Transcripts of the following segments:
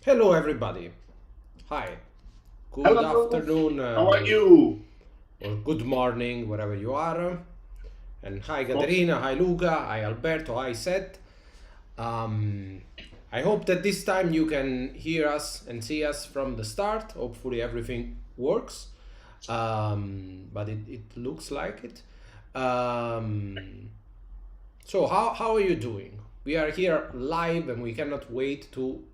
Hello, everybody. Hi. Good Hello, afternoon how are you? or good morning, wherever you are. And hi, Oh, Caterina. Hi, Luca. Hi, Alberto. Hi, Seth. Um, I hope that this time you can hear us and see us from the start. Hopefully, everything works. But it looks like it. Um, so, how are you doing? We are here live and we cannot wait to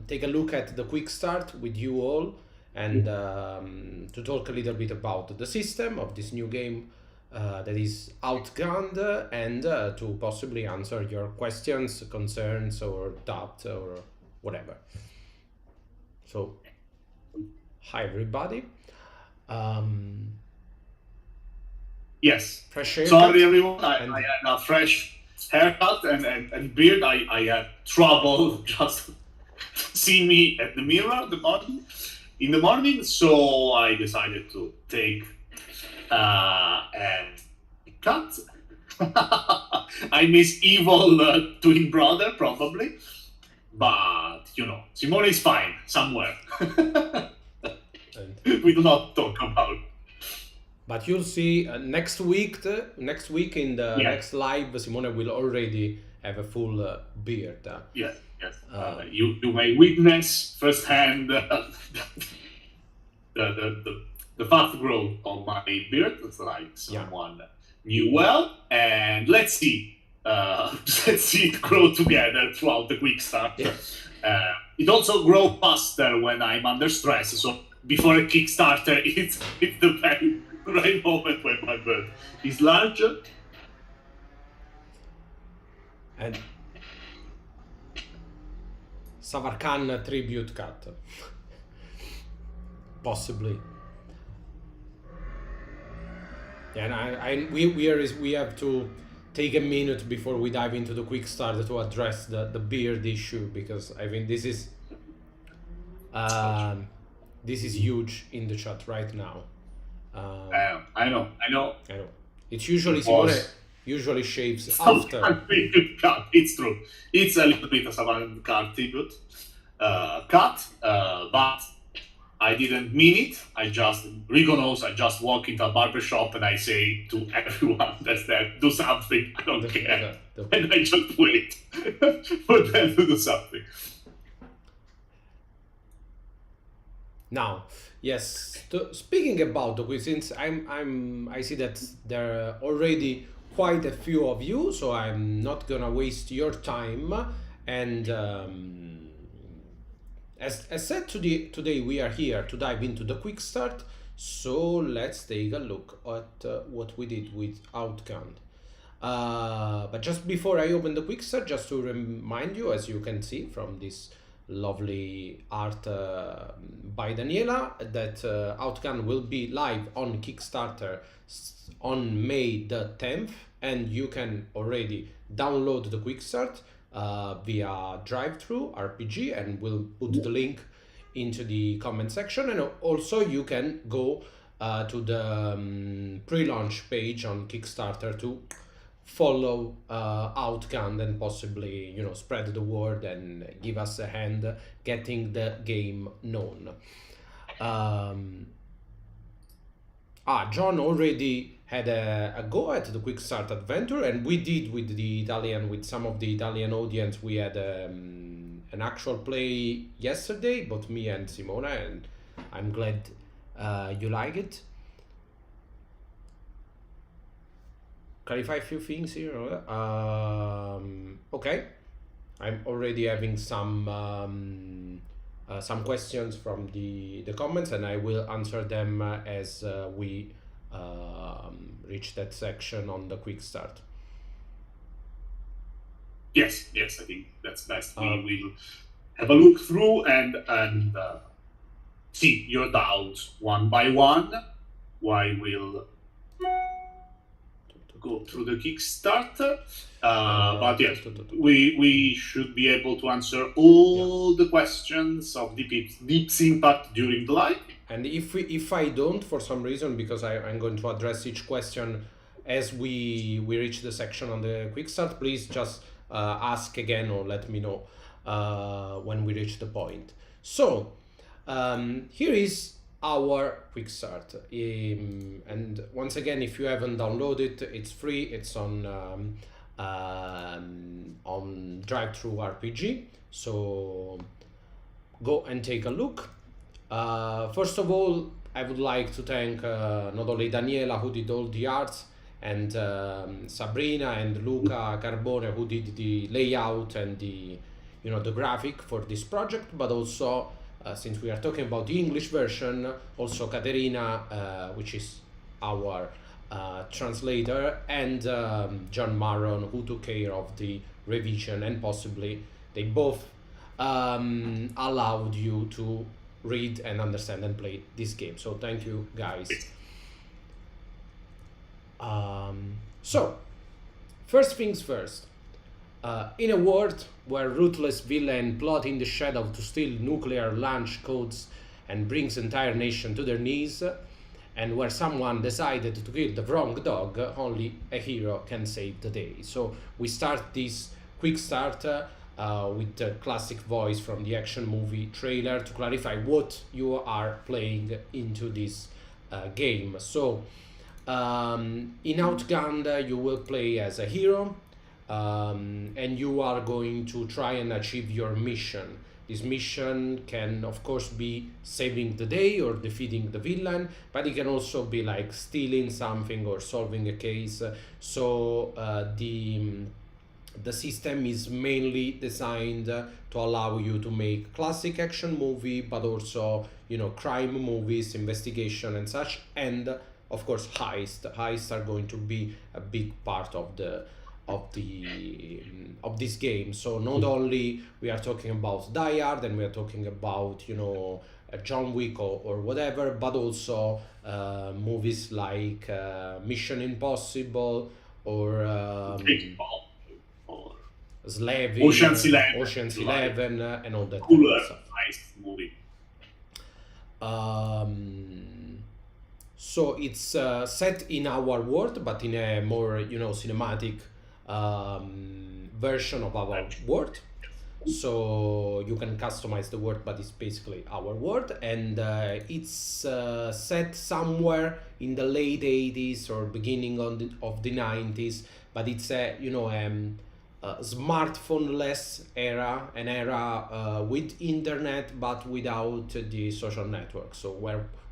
take a look at the quick start with you all and to talk a little bit about the system of this new game that is Outgunned and to possibly answer your questions, concerns, or doubts or whatever. So, hi everybody. Um, yes. Fresh Sorry, haircut everyone. I and had a fresh haircut and beard. I had trouble just see me at the mirror in the morning, so I decided to take a cut. I miss evil twin brother, probably. But, Simone is fine somewhere. and We do not talk about. But you'll see next week in the Yes. next live, Simone will already have a full beard. Yes, yes. Um, You may witness firsthand the fast growth of my beard. It's like yeah, someone knew well, and let's see. Let's see it grow together throughout the quick start. yeah. It also grows faster when I'm under stress. So before a Kickstarter, it's the very right moment when my beard is larger. And Savarkhan tribute cut, possibly. Yeah, and we have to take a minute before we dive into the quick start to address the beard issue because I think this is um, this is huge in the chat right now. I know. I know. It's usually It Simone was usually shaves some after. kind of cut. It's true. It's a little bit of a cut, but I didn't mean it. I just, Rico knows, I just walk into a barbershop and I say to everyone that's there, do something, I don't care. And I just wait for them to do something. Now, yes, speaking about the quiz, since I see that there are already quite a few of you, so I'm not gonna waste your time. And as said, today we are here to dive into the quick start. So let's take a look at what we did with Outgunned. But just before I open the quick start, just to remind you, as you can see from this lovely art by Daniela, that Outgunned will be live on Kickstarter on May the 10th, and you can already download the quick start via drive-through RPG, and we'll put the link into the comment section. And also you can go to the pre-launch page on Kickstarter to follow Outgunned and possibly, you know, spread the word and give us a hand getting the game known. John already had a go at the quick start adventure, and we did with some of the Italian audience. We had an actual play yesterday, both me and Simona, and I'm glad you like it. Clarify a few things here. Okay, I'm already having some questions from the comments, and I will answer them as we reach that section on the quick start. Yes, I think that's nice. We will have a look through and see your doubts one by one, while we'll go through the Kickstarter. But yes, we should be able to answer all the questions of Deep's impact during the live. And if I don't, for some reason, because I'm going to address each question as we reach the section on the quick start, please just ask again or let me know when we reach the point. So here is our quick start, and once again, if you haven't downloaded it, it's free. It's on drive-through RPG, so go and take a look. First of all, I would like to thank not only Daniela, who did all the arts, and Sabrina and Luca Carbone, who did the layout and the graphic for this project, but also since we are talking about the English version, also Caterina, which is our translator, and John Maron, who took care of the revision, and possibly they both allowed you to read and understand and play this game. So thank you, guys. So first things first. In a world where ruthless villain plot in the shadow to steal nuclear launch codes and brings entire nation to their knees, and where someone decided to kill the wrong dog, only a hero can save the day. So we start this quick start with the classic voice from the action movie trailer to clarify what you are playing into this game. So in Outgunned, you will play as a hero, and you are going to try and achieve your mission. This mission can, of course, be saving the day or defeating the villain, but it can also be like stealing something or solving a case. So the system is mainly designed to allow you to make classic action movie, but also crime movies, investigation and such, and of course heists are going to be a big part of this game. So not only we are talking about Die Hard and we are talking about John Wick or whatever, but also movies like Mission Impossible or Slaving, Ocean's 11, and all that cooler stuff. nice movie. So it's set in our world, but in a more cinematic version of our world. So you can customize the world, but it's basically our world, and it's set somewhere in the late 80s or beginning of the 90s. But it's a smartphone-less era, an era with internet but without the social network. So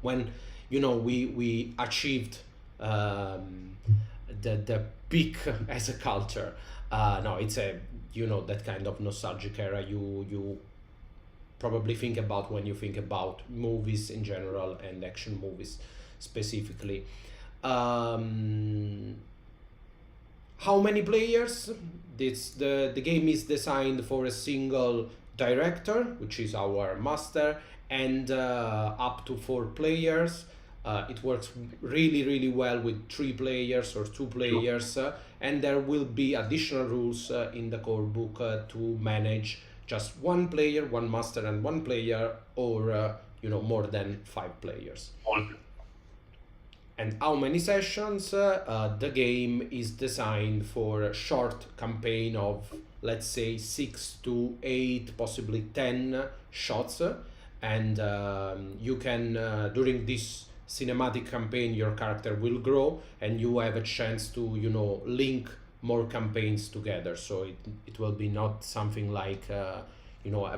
when we achieved the peak as a culture. No, it's a that kind of nostalgic era you probably think about when you think about movies in general and action movies specifically. How many players? The game is designed for a single director, which is our master, and up to 4 players. It works really well with 3 players or 2 players, and there will be additional rules in the core book to manage just 1 player, 1 master, and 1 player, or more than 5 players. And how many sessions? The game is designed for a short campaign of, let's say, 6 to 8, possibly 10 shots, and you can during this cinematic campaign your character will grow, and you have a chance to link more campaigns together. So it will be not something like a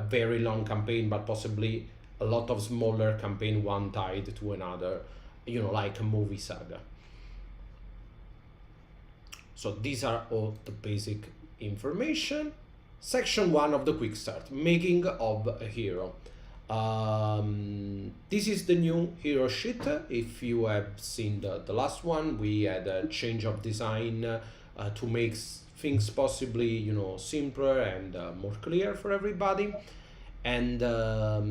very long campaign, but possibly a lot of smaller campaign, one tied to another, like a movie saga. So these are all the basic information. Section 1 of the quick start: making of a hero. This is the new hero sheet. If you have seen the last one, we had a change of design to make things possibly simpler and more clear for everybody. And the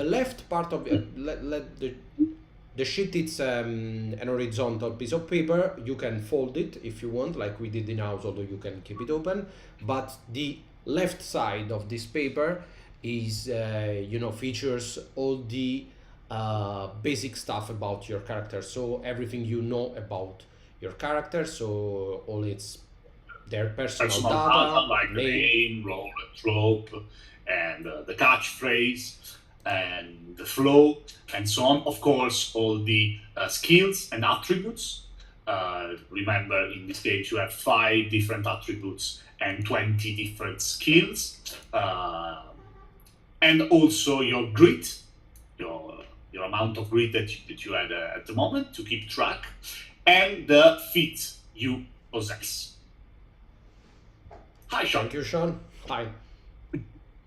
left part of the sheet, it's an horizontal piece of paper. You can fold it if you want, like we did in house, although you can keep it open. But the left side of this paper is features all the basic stuff about your character. So everything about your character. So all their personal data, like the name, role, trope, and the catchphrase, and the flow, and so on. Of course, all the skills and attributes. Remember, in this case, you have 5 different attributes and 20 different skills. And also your grit, your amount of grit that you had at the moment to keep track, and the feat you possess. Hi, Sean. Thank you, Sean. Hi.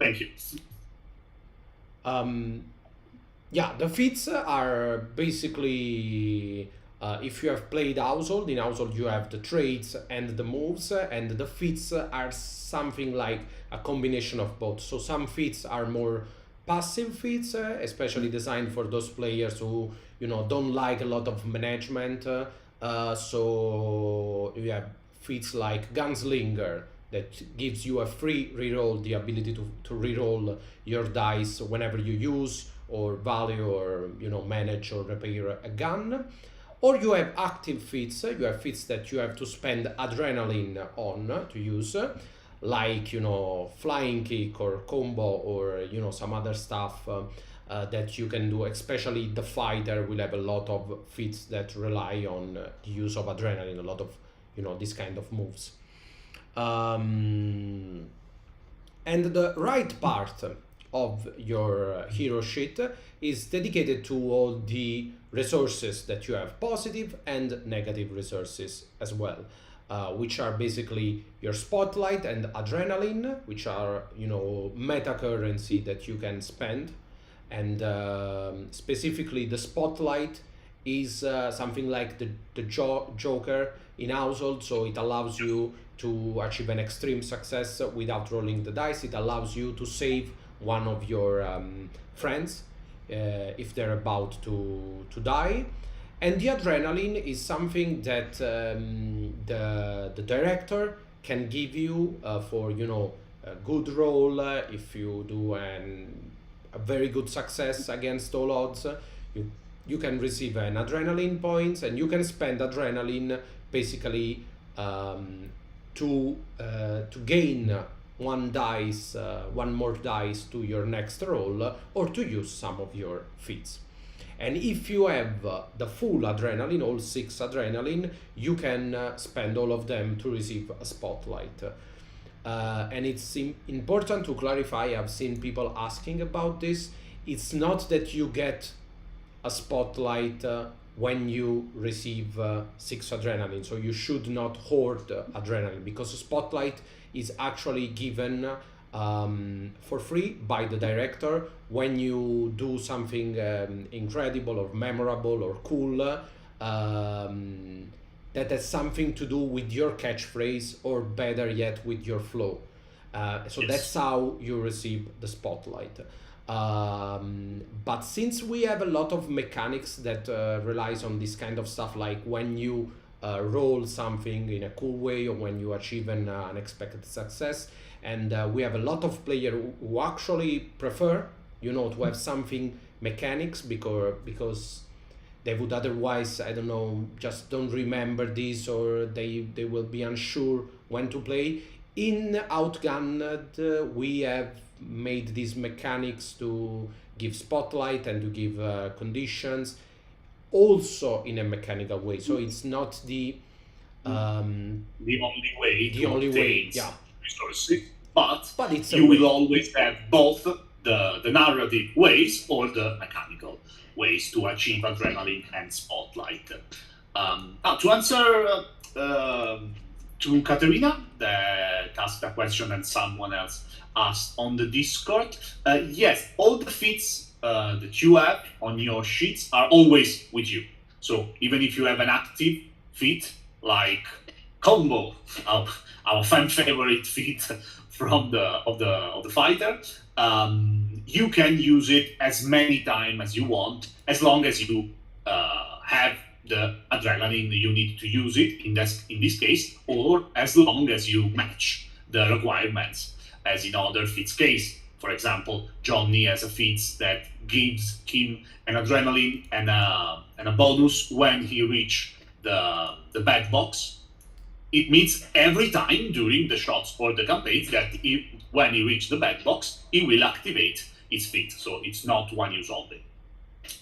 Thank you. Yeah, the feats are basically if you have played Household, in Household you have the traits and the moves, and the feats are something like a combination of both. So some feats are more passive feats, especially designed for those players who don't like a lot of management. So you have feats like Gunslinger that gives you a free reroll, the ability to reroll your dice whenever you use or value or manage or repair a gun. Or you have active feats. You have feats that you have to spend adrenaline on to use, like flying kick or combo or some other stuff that you can do. Especially the fighter will have a lot of feats that rely on the use of adrenaline, a lot of this kind of moves. And the right part of your hero sheet is dedicated to all the resources that you have, positive and negative resources as well, which are basically your spotlight and adrenaline, which are meta currency that you can spend. And specifically the spotlight is something like the Joker in Household, so it allows you to achieve an extreme success without rolling the dice. It allows you to save one of your friends if they're about to die. And the adrenaline is something that the director can give you for a good roll if you do a very good success against all odds, you can receive an adrenaline points, and you can spend adrenaline basically to gain one more dice to your next roll, or to use some of your feats. And if you have the full adrenaline, all 6 adrenaline, you can spend all of them to receive a spotlight. And it's important to clarify, I've seen people asking about this, it's not that you get a spotlight when you receive 6 adrenaline, so you should not hoard adrenaline, because a spotlight is actually given for free by the director when you do something incredible or memorable or cool that has something to do with your catchphrase, or better yet, with your flow. So that's how you receive the spotlight. But since we have a lot of mechanics that relies on this kind of stuff, like when you roll something in a cool way, or when you achieve an unexpected success, and we have a lot of players who actually prefer, to have something mechanics, because they would otherwise, I don't know, just don't remember this, or they will be unsure when to play. In Outgunned, we have made these mechanics to give spotlight and to give conditions, also in a mechanical way. So it's not the only way the only way, yeah, resources, but it's you will always have both the narrative ways or the mechanical ways to achieve adrenaline and spotlight. To answer to Katerina, that asked a question and someone else asked on the Discord, yes, all the feats that you have on your sheets are always with you. So even if you have an active feat like combo, our fan favorite feat from the fighter, you can use it as many times as you want, as long as you have the adrenaline you need to use it in this case, or as long as you match the requirements, as in other feats case. For example, Johnny has a feat that gives him an adrenaline and a bonus when he reach the bad box. It means every time during the shots or the campaigns that when he reaches the bad box, he will activate his feat. So it's not one use only.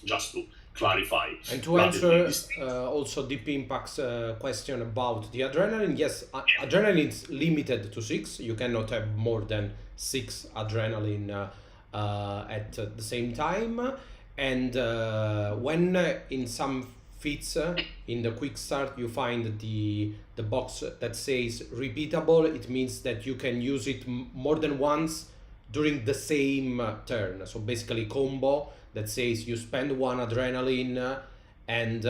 Just to clarify. And to answer also Deep Impact's question about the adrenaline, yes, adrenaline is limited to 6. You cannot have more than 6 adrenaline at the same time. And when in some feats in the quick start you find the box that says repeatable, it means that you can use it more than once during the same turn. So basically combo that says you spend 1 adrenaline and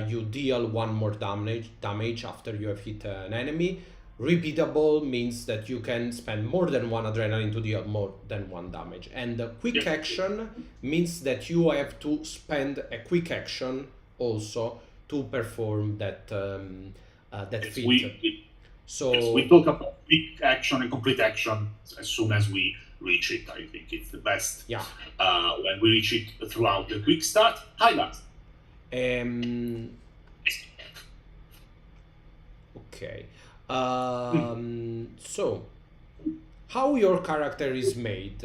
you deal 1 more damage after you have hit an enemy. Repeatable means that you can spend more than 1 adrenaline to deal more than 1 damage. And the quick action means that you have to spend a quick action also to perform that feat. So we talk about quick action and complete action as soon as we reach it. I think it's the best. Yeah. When we reach it throughout the quick start. Hi, Matt. Okay. So, how your character is made?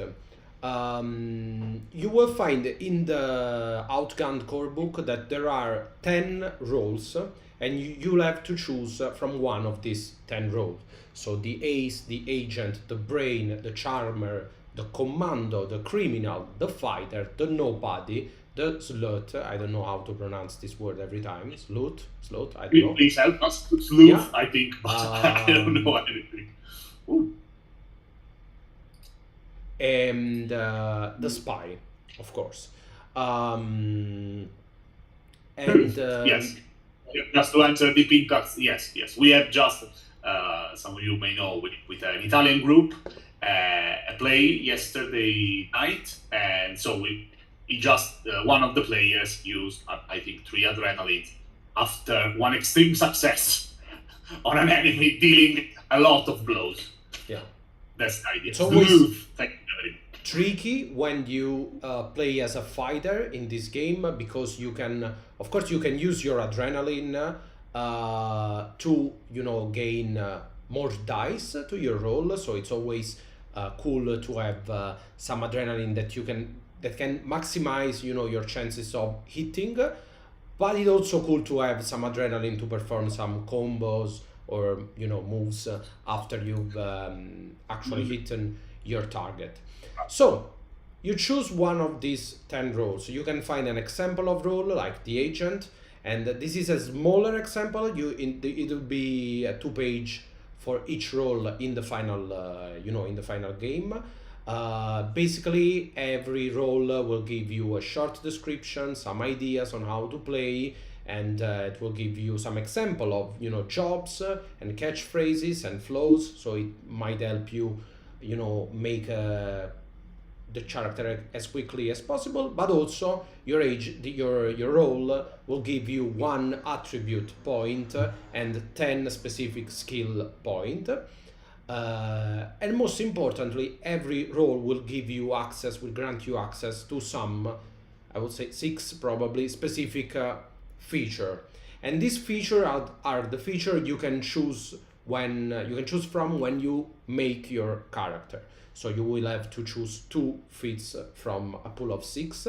You will find in the Outgunned core book that there are 10 roles, and you'll have to choose from one of these 10 roles. So the ace, the agent, the brain, the charmer, the commando, the criminal, the fighter, the nobody, the sleuth. I don't know how to pronounce this word every time. Sleuth, I don't know. Please help us. Sleuth, yeah. I think, but I don't know anything. Ooh. And the spy, of course. And yes, just to answer the Pincax, yes. We have just, some of you may know, with an Italian group, a play yesterday night, and so one of the players used, I think, 3 adrenaline after one extreme success on an enemy, dealing a lot of blows. Yeah. That's the idea. It's always tricky when you play as a fighter in this game, because you can, of course, you can use your adrenaline to, you know, gain more dice to your roll. So it's always cool to have some adrenaline that can maximize, you know, your chances of hitting. But it's also cool to have some adrenaline to perform some combos or, you know, moves after you've actually hit your target. So you choose one of these 10 roles. You can find an example of role like the agent, and this is a smaller example. It will be a 2-page for each role in the final, you know, in the final game. Basically, every role will give you a short description, some ideas on how to play, and it will give you some example of, you know, jobs and catchphrases and flows. So it might help you, you know, make the character as quickly as possible. But also your role will give you 1 attribute point and 10 specific skill point. And most importantly, every role will grant you access to some, I would say 6 probably, specific feature. And these feature are the feature you can choose from when you make your character. So you will have to choose 2 feats from a pool of 6.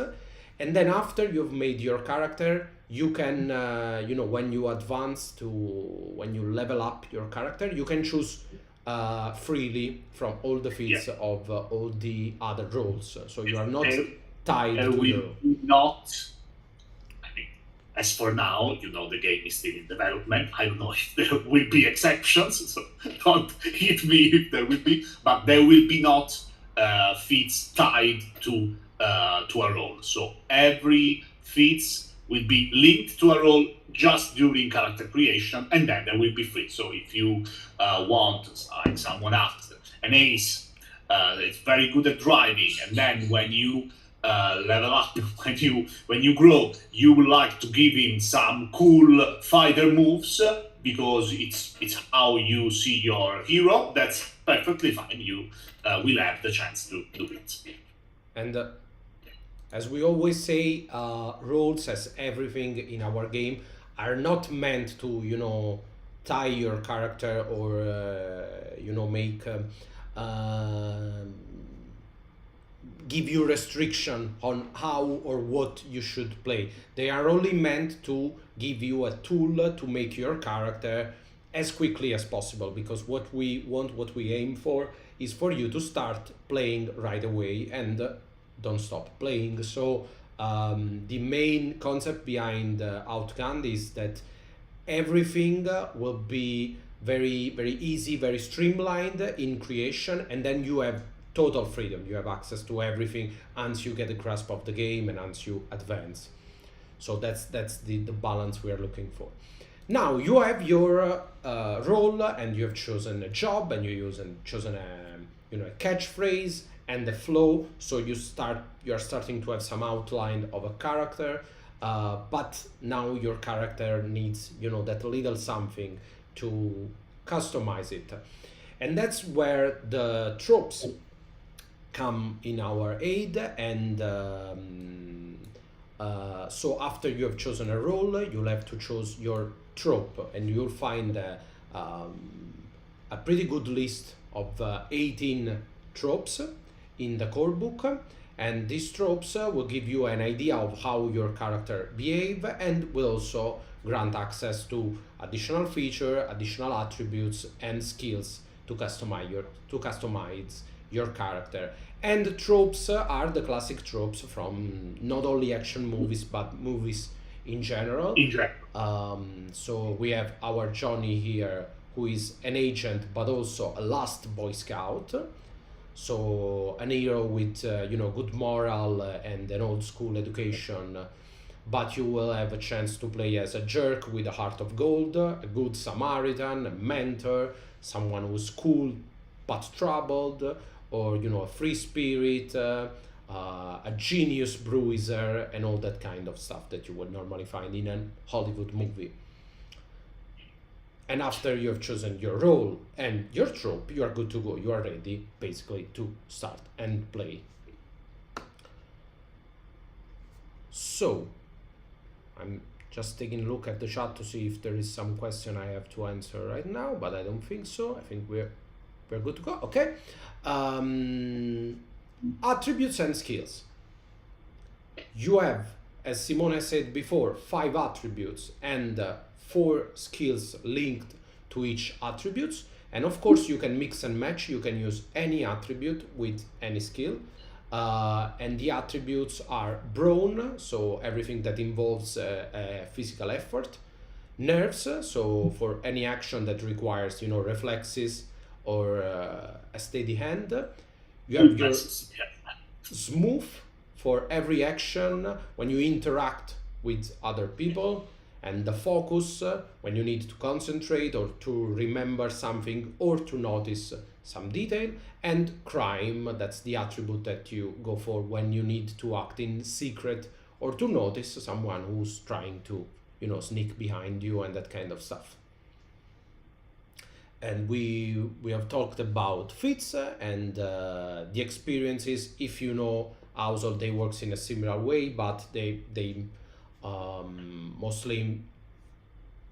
And then after you've made your character, you can, you know, when you level up your character, you can choose freely from all the feats of all the other roles. So you are not tied to we not. I mean, as for now, you know, the game is still in development. I don't know if there will be exceptions, so don't hit me if there will be. But there will be not feats tied to a role. So every feats will be linked to a role just during character creation, and then they will be free. So if you want, like someone asked, an ace it's very good at driving, and then when you level up, when you grow, you would like to give him some cool fighter moves because it's how you see your hero. That's perfectly fine. You will have the chance to do it. And as we always say, roles, as everything in our game, are not meant to, you know, tie your character or, you know, make give you restriction on how or what you should play. They are only meant to give you a tool to make your character as quickly as possible, because what we aim for is for you to start playing right away and don't stop playing. So the main concept behind Outgunned is that everything will be very easy, very streamlined in creation, and then you have total freedom. You have access to everything once you get a grasp of the game and once you advance. So that's the balance we are looking for. Now you have your role, and you have chosen a job, and you chosen a catchphrase and the flow. So you are starting to have some outline of a character, but now your character needs that little something to customize it, and that's where the tropes come in our aid. And so after you have chosen a role, you'll have to choose your trope, and you'll find a pretty good list of 18 tropes in the core book, and these tropes will give you an idea of how your character behave, and will also grant access to additional feature, additional attributes and skills to customize your character. And the tropes are the classic tropes from not only action movies but movies in general. So we have our Johnny here, who is an agent but also a last Boy Scout. So an hero with good moral and an old school education, but you will have a chance to play as a jerk with a heart of gold, a good Samaritan, a mentor, someone who's cool but troubled, or a free spirit, a genius bruiser, and all that kind of stuff that you would normally find in a Hollywood movie. And after you have chosen your role and your trope, you are good to go. You are ready, basically, to start and play. So I'm just taking a look at the chat to see if there is some question I have to answer right now, but I don't think so. I think we're good to go. Okay. Attributes and skills. You have, as Simone said before, 5 attributes and 4 skills linked to each attributes. And of course, you can mix and match. You can use any attribute with any skill. And the attributes are brawn, so everything that involves physical effort. Nerves, so for any action that requires, reflexes or a steady hand. You have your smooth for every action when you interact with other people, and the focus when you need to concentrate or to remember something or to notice some detail, and crime, that's the attribute that you go for when you need to act in secret or to notice someone who's trying to sneak behind you and that kind of stuff. And we have talked about feats and the experiences, if you know household, they works in a similar way, but they mostly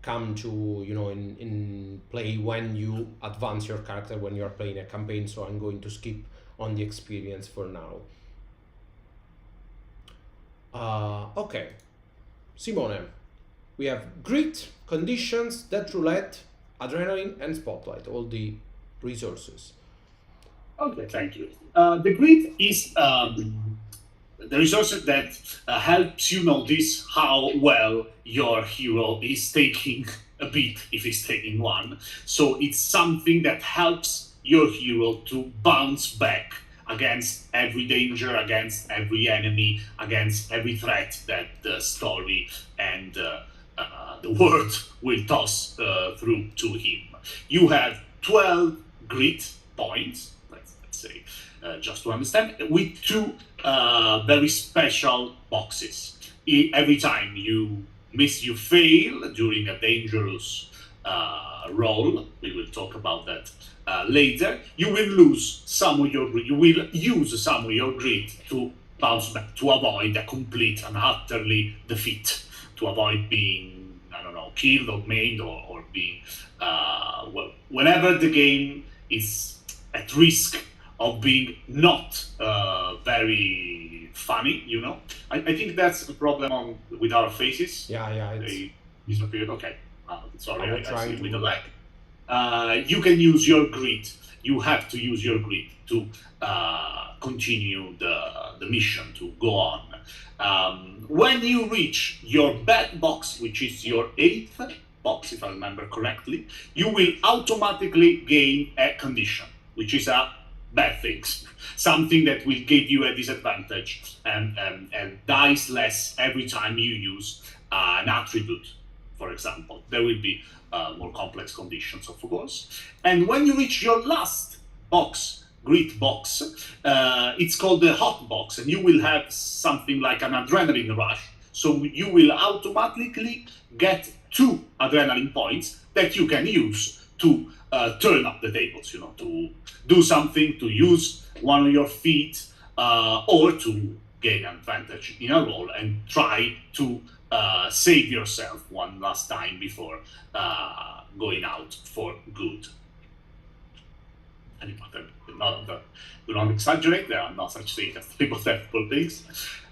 come to in play when you advance your character, when you're playing a campaign. So I'm going to skip on the experience for now. Okay, Simone, we have grit, conditions, death roulette, adrenaline, and spotlight, all the resources. Okay, thank you. The grid is the resource that helps you notice how well your hero is taking a beat, if he's taking one. So it's something that helps your hero to bounce back against every danger, against every enemy, against every threat that the story and the world will toss through to him. You have 12 grit points, let's say, just to understand, with 2 very special boxes. Every time you fail during a dangerous roll, we will talk about that later, you will lose some of your grit. You will use some of your grit to bounce back, to avoid a complete and utterly defeat, to avoid being, I don't know, killed or maimed or being, whenever the game is at risk of being not very funny, I think that's the problem with our faces. Yeah. They disappeared. Okay. Sorry, I see with the lag. You can use your grit. You have to use your grit to continue the mission, to go on. When you reach your bad box, which is your 8th box, if I remember correctly, you will automatically gain a condition, which is a bad thing, something that will give you a disadvantage and dice less every time you use an attribute, for example. There will be more complex conditions, of course. And when you reach your last box, grit box, it's called the hot box, and you will have something like an adrenaline rush. So you will automatically get 2 adrenaline points that you can use to turn up the tables, to do something, to use one of your feet, or to gain an advantage in a roll and try to save yourself one last time before going out for good. Do not exaggerate, there are not such things as hypothetical things.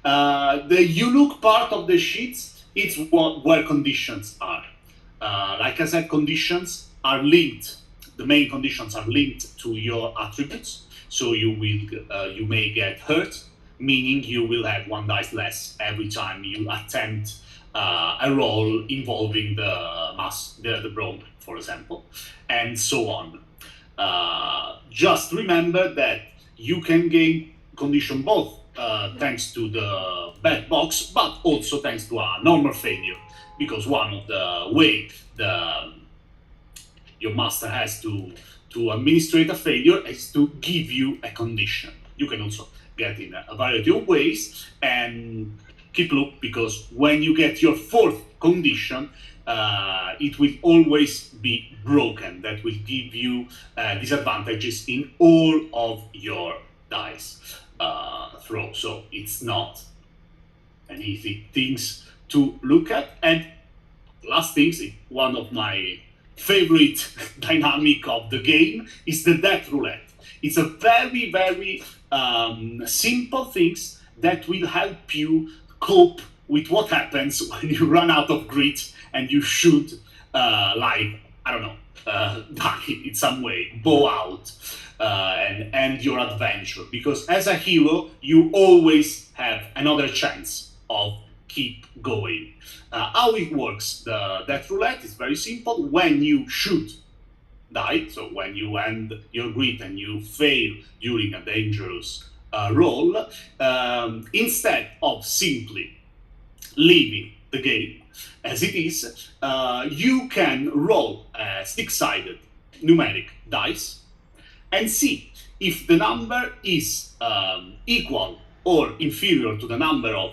The you look part of the sheets is where conditions are. Like I said, conditions are linked. The main conditions are linked to your attributes. So you may get hurt, meaning you will have 1 dice less every time you attempt a roll involving the brawn, for example, and so on. Just remember that you can gain condition both thanks to the bad box, but also thanks to a normal failure, because one of the way your master has to administrate a failure is to give you a condition. You can also get in a variety of ways, and keep look, because when you get your 4th condition, it will always be broken. That will give you disadvantages in all of your dice throw. So it's not and easy things to look at. And last things, one of my favorite dynamic of the game is the death roulette. It's a very, very simple things that will help you cope with what happens when you run out of grit and you should, like, I don't know, die in some way, bow out, and end your adventure. Because as a hero, you always have another chance of keep going. How it works, the death roulette is very simple. When you should die, so when you end your grit and you fail during a dangerous roll, instead of simply leaving the game as it is, you can roll a six-sided numeric dice and see if the number is equal or inferior to the number of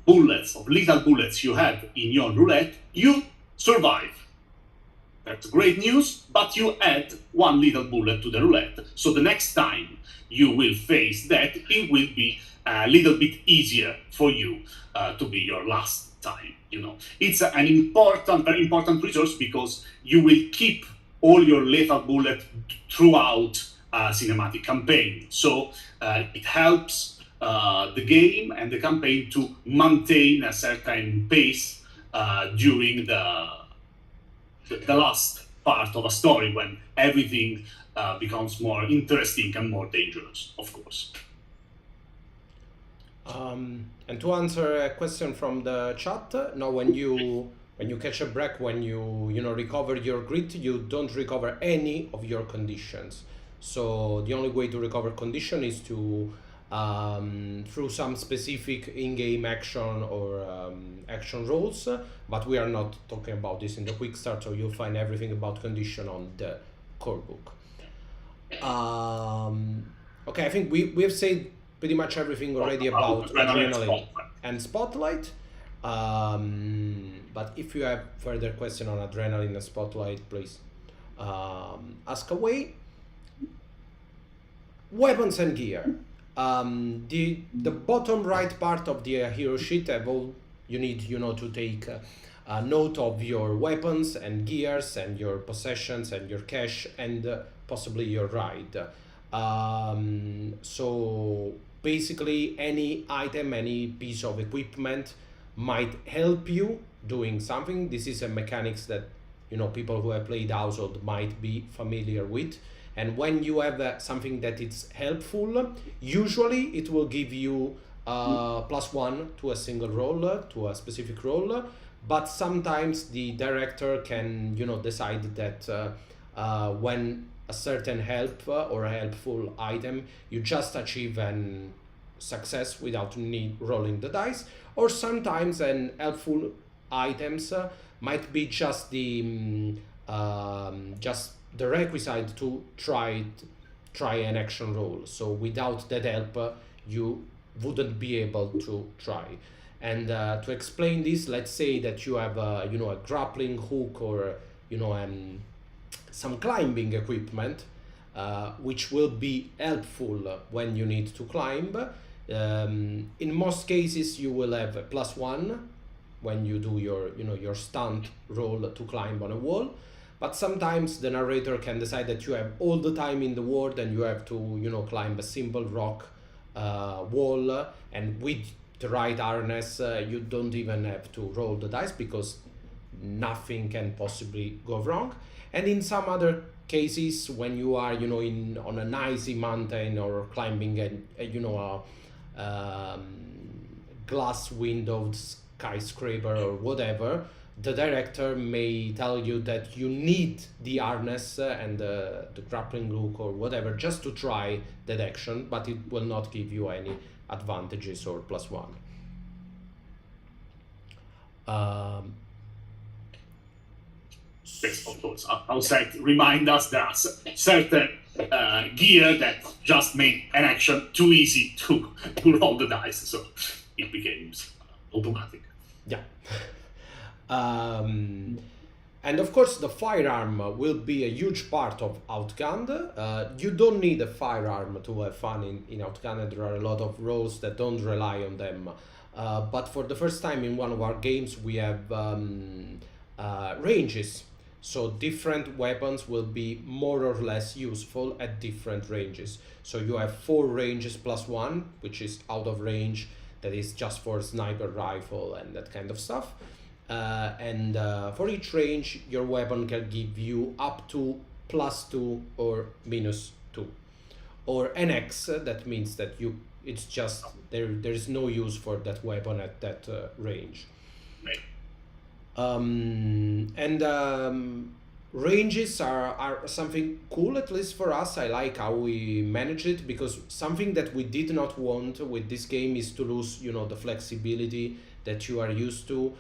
bullets, of lethal bullets you have in your roulette. You survive. That's great news, but you add one lethal bullet to the roulette, so the next time you will face that, it will be a little bit easier for you to be your last time. You know, it's an important, very important resource, because you will keep all your lethal bullet throughout a cinematic campaign. So it helps the game and the campaign to maintain a certain pace during the last part of a story, when everything becomes more interesting and more dangerous, of course. And to answer a question from the chat, now when you catch a break, when you recover your grit, you don't recover any of your conditions. So the only way to recover condition is to through some specific in-game action or action rolls, but we are not talking about this in the quick start, so you'll find everything about condition on the core book. Okay, I think we've said pretty much everything already about adrenaline and spotlight. But if you have further question on adrenaline and spotlight, please ask away. Weapons and gear. The bottom right part of the hero sheet have all you need, to take note of your weapons and gears and your possessions and your cash and possibly your ride. So basically any item, any piece of equipment might help you doing something. This is a mechanics that people who have played Household might be familiar with. And when you have something that is helpful, usually it will give you +1 to a single roll, to a specific roll. But sometimes the director can, decide that when a certain help or a helpful item, you just achieve an success without rolling the dice. Or sometimes an helpful items might be just the requisite to try an action roll. So without that help, you wouldn't be able to try. And to explain this, let's say that you have a grappling hook or some climbing equipment, which will be helpful when you need to climb. In most cases, you will have a +1 when you do your stunt roll to climb on a wall. But sometimes the narrator can decide that you have all the time in the world and you have to climb a simple rock wall, and with the right harness you don't even have to roll the dice because nothing can possibly go wrong. And in some other cases, when you are on an icy mountain or climbing a glass windowed skyscraper or whatever, the director may tell you that you need the harness and the grappling hook or whatever just to try that action, but it will not give you any advantages or +1. Yes, of course. Outside, remind us there are certain gear that just make an action too easy to roll the dice, so it becomes automatic. Yeah. And of course, the firearm will be a huge part of Outgunned. You don't need a firearm to have fun in Outgunned. There are a lot of roles that don't rely on them. But for the first time in one of our games, we have ranges. So different weapons will be more or less useful at different ranges. So you have 4 ranges plus 1, which is out of range, that is just for sniper rifle and that kind of stuff. And for each range, your weapon can give you up to +2 or -2, or an X. That means that it's just there is no use for that weapon at that range. Right. Ranges are something cool, at least for us. I like how we manage it, because something that we did not want with this game is to lose, the flexibility that you are used to,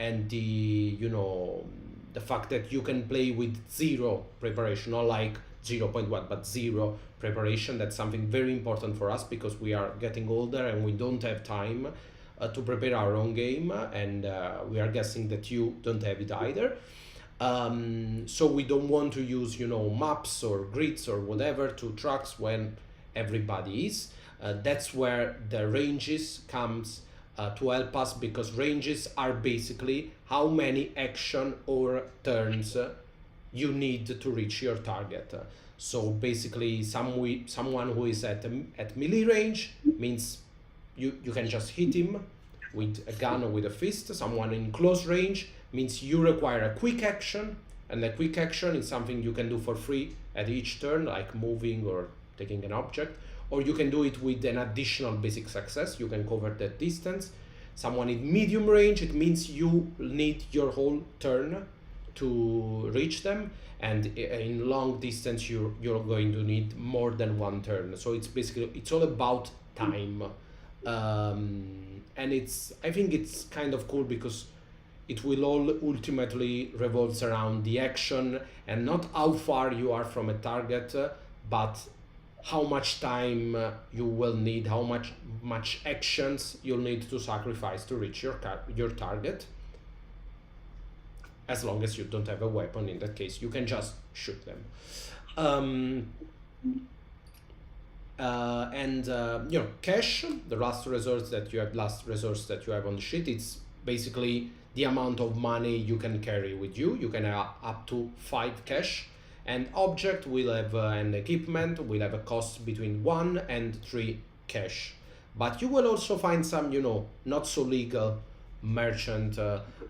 and the fact that you can play with 0 preparation, not like 0.1 but 0 preparation. That's something very important for us, because we are getting older and we don't have time to prepare our own game, and we are guessing that you don't have it either. So we don't want to use maps or grids or whatever to tracks when everybody is. That's where the ranges comes to help us, because ranges are basically how many action or turns you need to reach your target. So basically someone who is at melee range means you can just hit him with a gun or with a fist. Someone in close range means you require a quick action, and a quick action is something you can do for free at each turn, like moving or taking an object, or you can do it with an additional basic success. You can cover that distance. Someone in medium range, it means you need your whole turn to reach them, and in long distance you're going to need more than 1 turn. So it's all about time. And I think it's kind of cool, because it will all ultimately revolves around the action, and not how far you are from a target, but how much time you will need, how much actions you'll need to sacrifice to reach your target. As long as you don't have a weapon, in that case you can just shoot them. Cash, the last resource that you have on the sheet, it's basically the amount of money you can carry with you. You can have up to 5 cash, and object will have an equipment will have a cost between 1 and 3 cash. But you will also find some not so legal merchant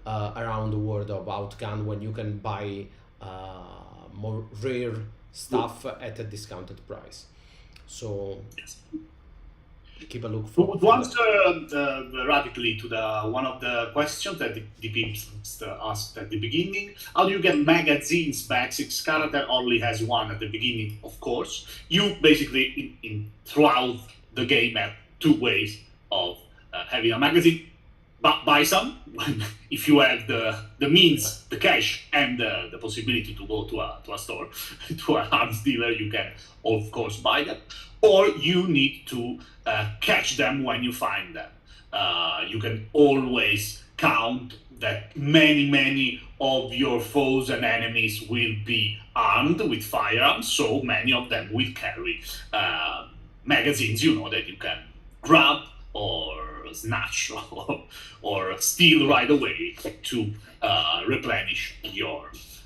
around the world of Outgunned, when you can buy more rare stuff at a discounted price. So Yes. keep a look To for to answer radically to one of the questions that the people asked at the beginning, how do you get magazines back? 6 character only has 1 at the beginning, of course. You basically, throughout the game, have 2 ways of having a magazine. But buy some if you have the means, the cash, and the possibility to go to a store, to an arms dealer. You can of course buy them, or you need to catch them when you find them. You can always count that many of your foes and enemies will be armed with firearms, so many of them will carry magazines, that you can grab or snatch or steal right away to replenish yours.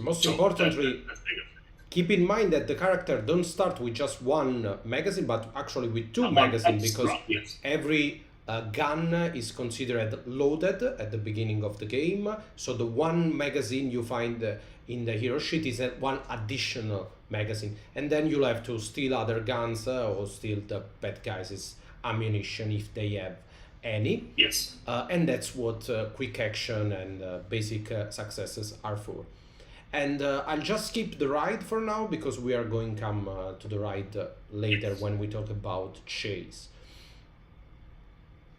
Most So importantly, that's bigger. keep in mind that the character don't start with just 1 magazine, but actually with 2 One magazines, extra, because yes. every gun is considered loaded at the beginning of the game. So the 1 magazine you find in the hero sheet is 1 additional magazine, and then you'll have to steal other guns or steal the bad guys' ammunition if they have any. Yes. And that's what quick action and basic successes are for. And I'll just skip the ride for now, because we are going to come to the ride later when we talk about chase.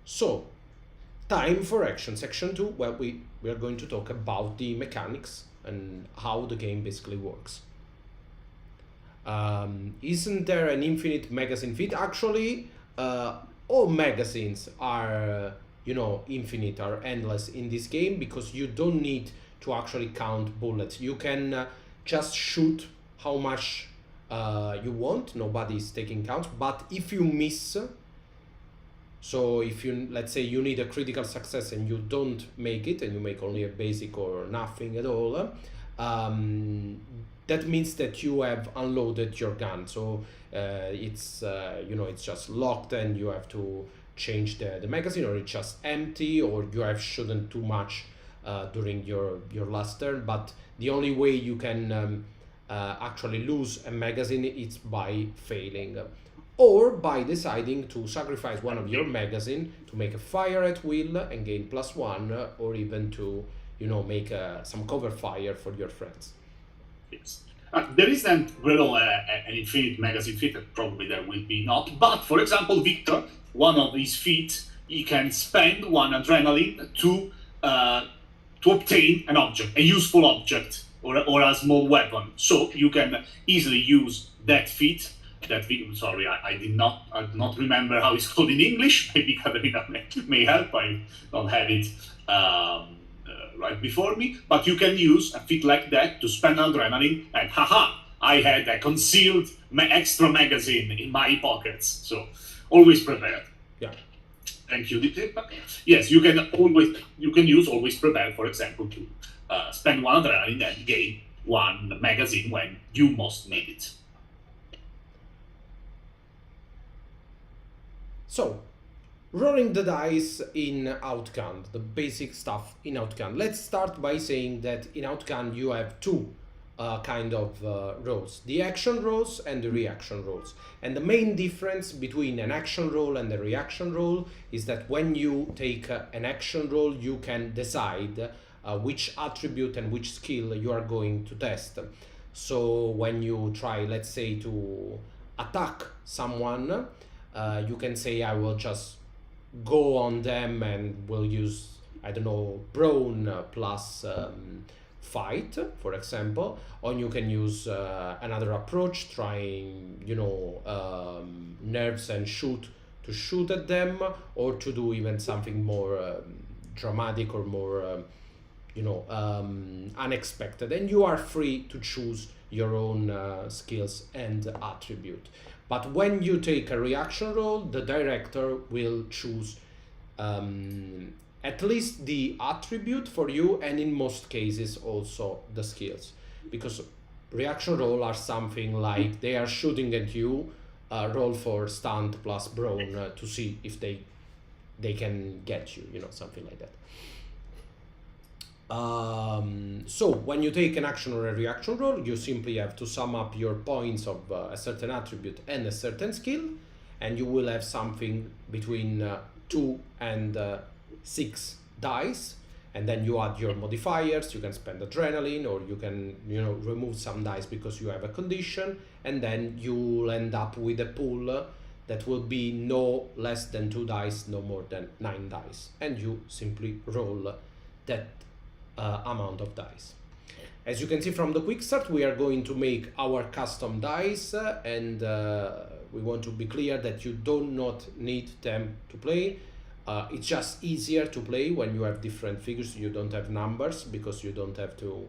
So, time for action. Section 2, well, we are going to talk about the mechanics and how the game basically works. Isn't there an infinite magazine feed? Actually, all magazines are infinite, are endless in this game, because you don't need to actually count bullets. You can just shoot how much you want. Nobody is taking count. But if you miss, so if you, let's say you need a critical success and you don't make it, and you make only a basic or nothing at all, that means that you have unloaded your gun. So it's it's just locked, and you have to change the magazine, or it's just empty, or you have shot too much during your last turn. But the only way you can actually lose a magazine is by failing, or by deciding to sacrifice one of your magazine to make a fire at will and gain +1, or even to make some cover fire for your friends. Yes. There isn't really an infinite magazine feat, probably there will be not. But for example, Victor, one of his feats, he can spend 1 adrenaline to obtain an object, a useful object, or a small weapon. So you can easily use that feat. Sorry, I did not remember how it's called in English. Maybe Katerina may help. I don't have it right before me. But you can use a feat like that to spend adrenaline, and haha, I had a concealed extra magazine in my pockets. So always prepared. Yeah. Thank you, Dipper. Yes, you can use always prepared, for example, to spend 1 adrenaline and gain 1 magazine when you most need it. So, rolling the dice in Outgunned, the basic stuff in Outgunned. Let's start by saying that in Outgunned you have two kind of rolls, the action rolls and the reaction rolls. And the main difference between an action roll and a reaction roll is that when you take an action roll, you can decide which attribute and which skill you are going to test. So when you try, let's say, to attack someone, you can say, I will just go on them and will use, I don't know, brawn plus fight, for example. Or you can use another approach, trying, nerves and shoot at them, or to do even something more dramatic or more, unexpected. And you are free to choose your own skills and attribute. But when you take a reaction roll, the director will choose at least the attribute for you, and in most cases also the skills. Because reaction roll are something like they are shooting at you, roll for stunt plus brawn to see if they can get you, something like that. So when you take an action or a reaction roll, you simply have to sum up your points of a certain attribute and a certain skill, and you will have something between 2 and 6 dice, and then you add your modifiers. You can spend adrenaline, or you can remove some dice because you have a condition, and then you'll end up with a pool that will be no less than 2 dice, no more than 9 dice, and you simply roll that amount of dice. As you can see from the quick start, we are going to make our custom dice, and we want to be clear that you do not need them to play. It's just easier to play when you have different figures. You don't have numbers because you don't have to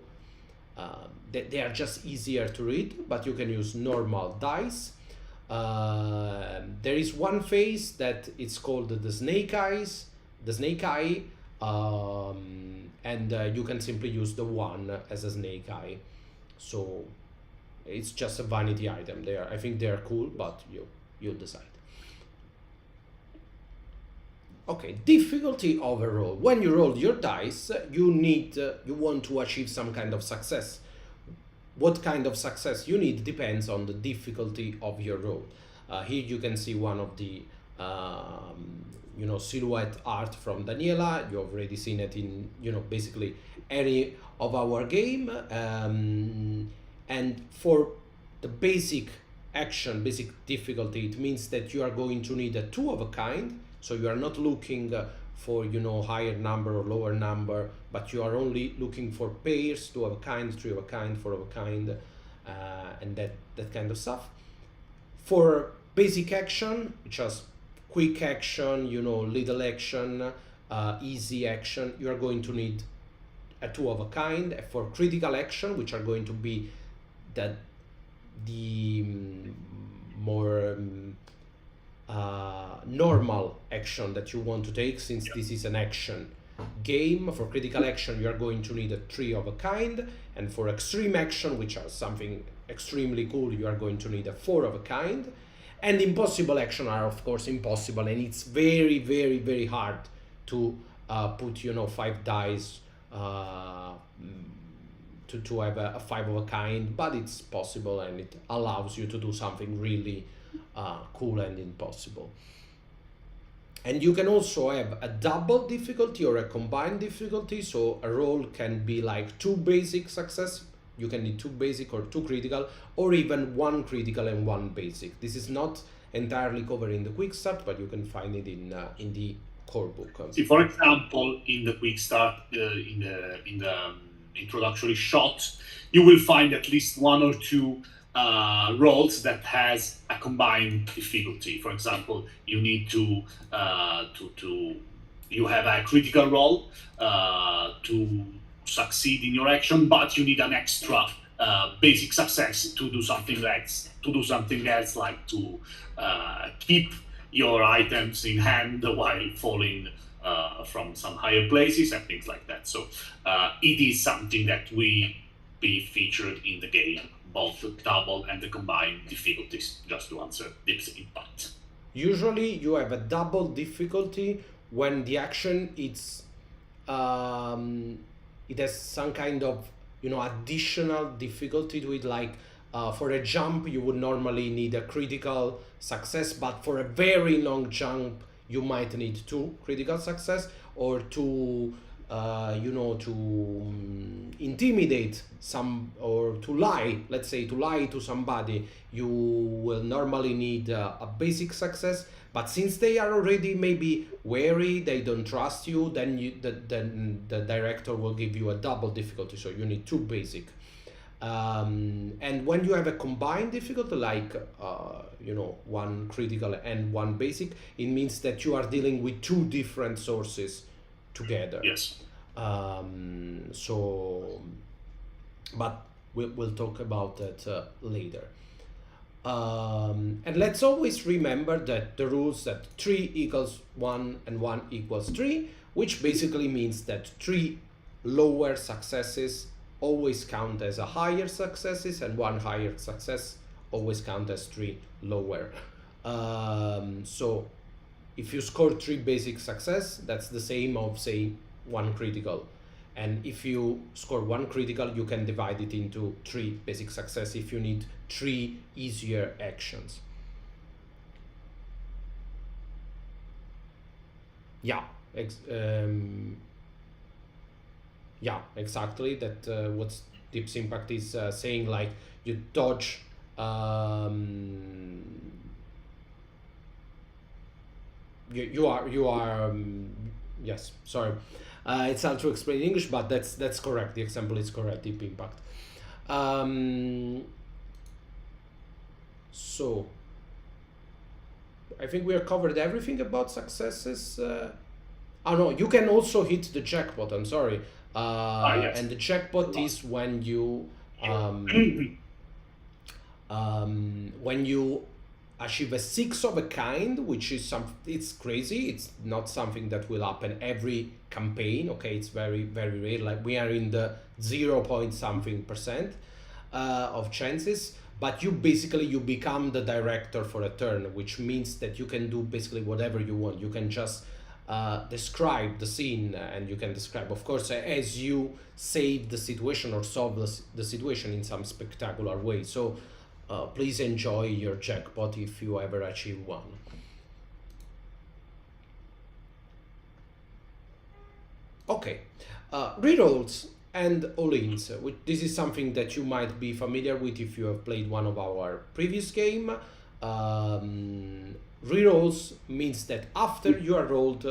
they are just easier to read, but you can use normal dice. There is one phase that it's called the snake eye, and you can simply use the 1 as a snake eye. So it's just a vanity item. I think they are cool, but you decide. Okay, difficulty overall. When you roll your dice, you want to achieve some kind of success. What kind of success you need depends on the difficulty of your roll. Here you can see one of the silhouette art from Daniela. You've already seen it in basically any of our game, and for the basic difficulty, it means that you are going to need a 2 of a kind. So you are not looking for higher number or lower number, but you are only looking for pairs, 2 of a kind, 3 of a kind, 4 of a kind, and that kind of stuff. For basic action, which is quick action, little action, easy action, you are going to need a two of a kind. For critical action, which are going to be the more normal action that you want to take, since this is an action game. For critical action, you are going to need a three of a kind, and for extreme action, which are something extremely cool, you are going to need a four of a kind. And impossible action are of course impossible, and it's very, very, very hard to put 5 dice to have a five of a kind, but it's possible, and it allows you to do something really cool and impossible. And you can also have a double difficulty or a combined difficulty. So a roll can be like 2 basic success. You can need 2 basic or 2 critical, or even 1 critical and 1 basic. This is not entirely covered in the QuickStart, but you can find it in the core book. See, for example, in the QuickStart, in the introductory shot, you will find at least 1 or 2 rolls that has a combined difficulty. For example, you need to you have a critical roll to succeed in your action, but you need an extra basic success to do something else. Like to keep your items in hand while falling from some higher places and things like that. So it is something that will be featured in the game, both the double and the combined difficulties, just to answer Dip's impact. Usually you have a double difficulty when the action it has some kind of additional difficulty to it, like for a jump you would normally need a critical success, but for a very long jump you might need 2 critical success, or to intimidate some, or to lie, let's say to lie to somebody, you will normally need a basic success. But since they are already maybe wary, they don't trust you, then the director will give you a double difficulty, so you need 2 basic. And when you have a combined difficulty, like 1 critical and 1 basic, it means that you are dealing with 2 different sources together. Yes. But we'll talk about that later. And let's always remember that the rules that 3 equals 1 and 1 equals 3, which basically means that 3 lower successes always count as a higher successes, and 1 higher success always count as 3 lower. So if you score 3 basic success, that's the same of say 1 critical. And if you score 1 critical, you can divide it into 3 basic success if you need 3 easier actions. Yeah, exactly. That what Dip's impact is saying, like you dodge. You are yes, sorry. It's hard to explain in English, but that's correct. The example is correct. Deep impact. So I think we have covered everything about successes. Oh no, you can also hit the jackpot. I'm sorry. Yes. And the jackpot is when you when you achieve a 6 of a kind, which is it's crazy. It's not something that will happen every campaign. Okay, it's very, very rare. Like we are in the 0 point something % of chances. But you become the director for a turn, which means that you can do basically whatever you want. You can just describe the scene, and you can describe, of course, as you save the situation or solve the situation in some spectacular way. So please enjoy your jackpot if you ever achieve one. Okay, rerolls and all-ins. This is something that you might be familiar with if you have played one of our previous game. Rerolls means that after you have rolled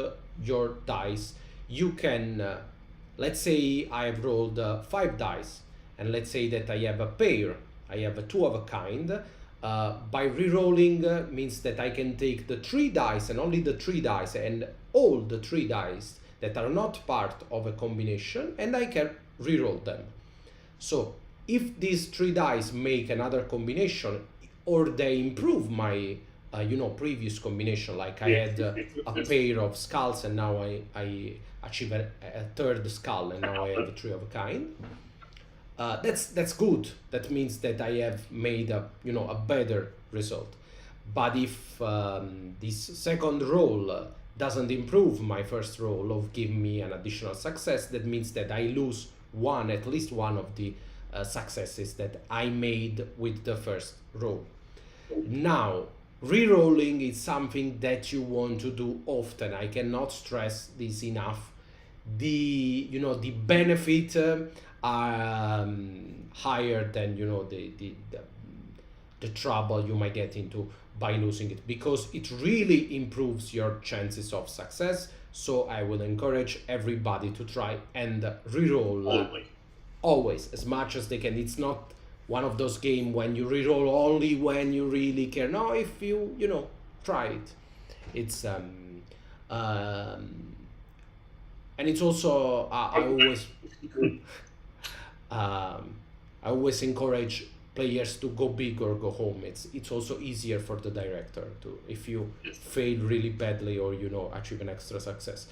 your dice, you can, let's say I have rolled 5 dice, and let's say that I have a pair, I have a 2 of a kind. By re-rolling means that I can take the 3 dice and only the 3 dice, and all the 3 dice that are not part of a combination, and I can reroll them. So if these 3 dice make another combination, or they improve my previous combination, like I had a pair of skulls and now I achieve a third skull and now I have a 3 of a kind, that's good. That means that I have made a better result. But if this second roll doesn't improve my first roll of giving me an additional success, that means that I lose at least one of the successes that I made with the first roll. Now, rerolling is something that you want to do often. I cannot stress this enough. The benefit are higher than the trouble you might get into by losing it, because it really improves your chances of success. So I will encourage everybody to try and reroll always as much as they can. It's not one of those games when you reroll only when you really care. No, if you try it, it's and it's also I always encourage players to go big or go home. It's also easier for the director to, if you fail really badly or achieve an extra success.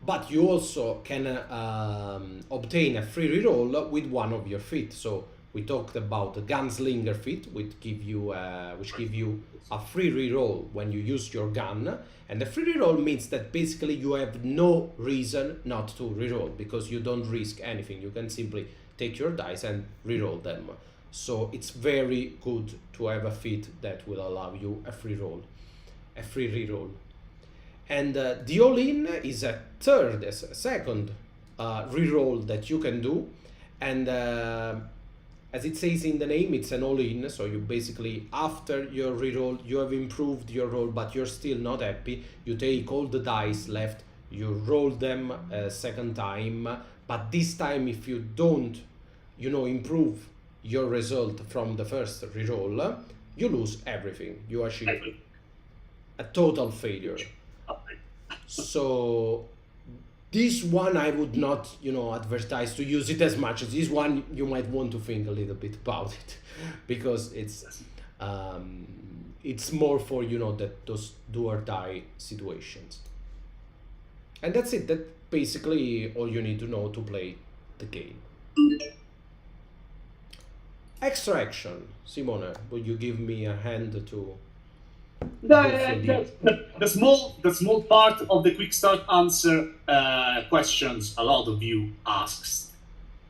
But you also can obtain a free reroll with one of your feat. So we talked about the gunslinger feat, which give you a free reroll when you use your gun. And the free reroll means that basically you have no reason not to reroll, because you don't risk anything. You can simply take your dice and reroll them. So it's very good to have a feat that will allow you a free reroll. And the all-in is a second reroll that you can do. And as it says in the name, it's an all-in. So you basically, after your reroll, you have improved your roll, but you're still not happy. You take all the dice left, you roll them a second time. But this time, if you don't, improve your result from the first reroll, you lose everything. You achieve a total failure. So this one I would not, advertise to use it as much. As this one, you might want to think a little bit about it, because it's more for those do or die situations. And that's it. That's basically all you need to know to play the game. Extra action, Simone. Will you give me a hand to? The small part of the quick start answer questions a lot of you asks.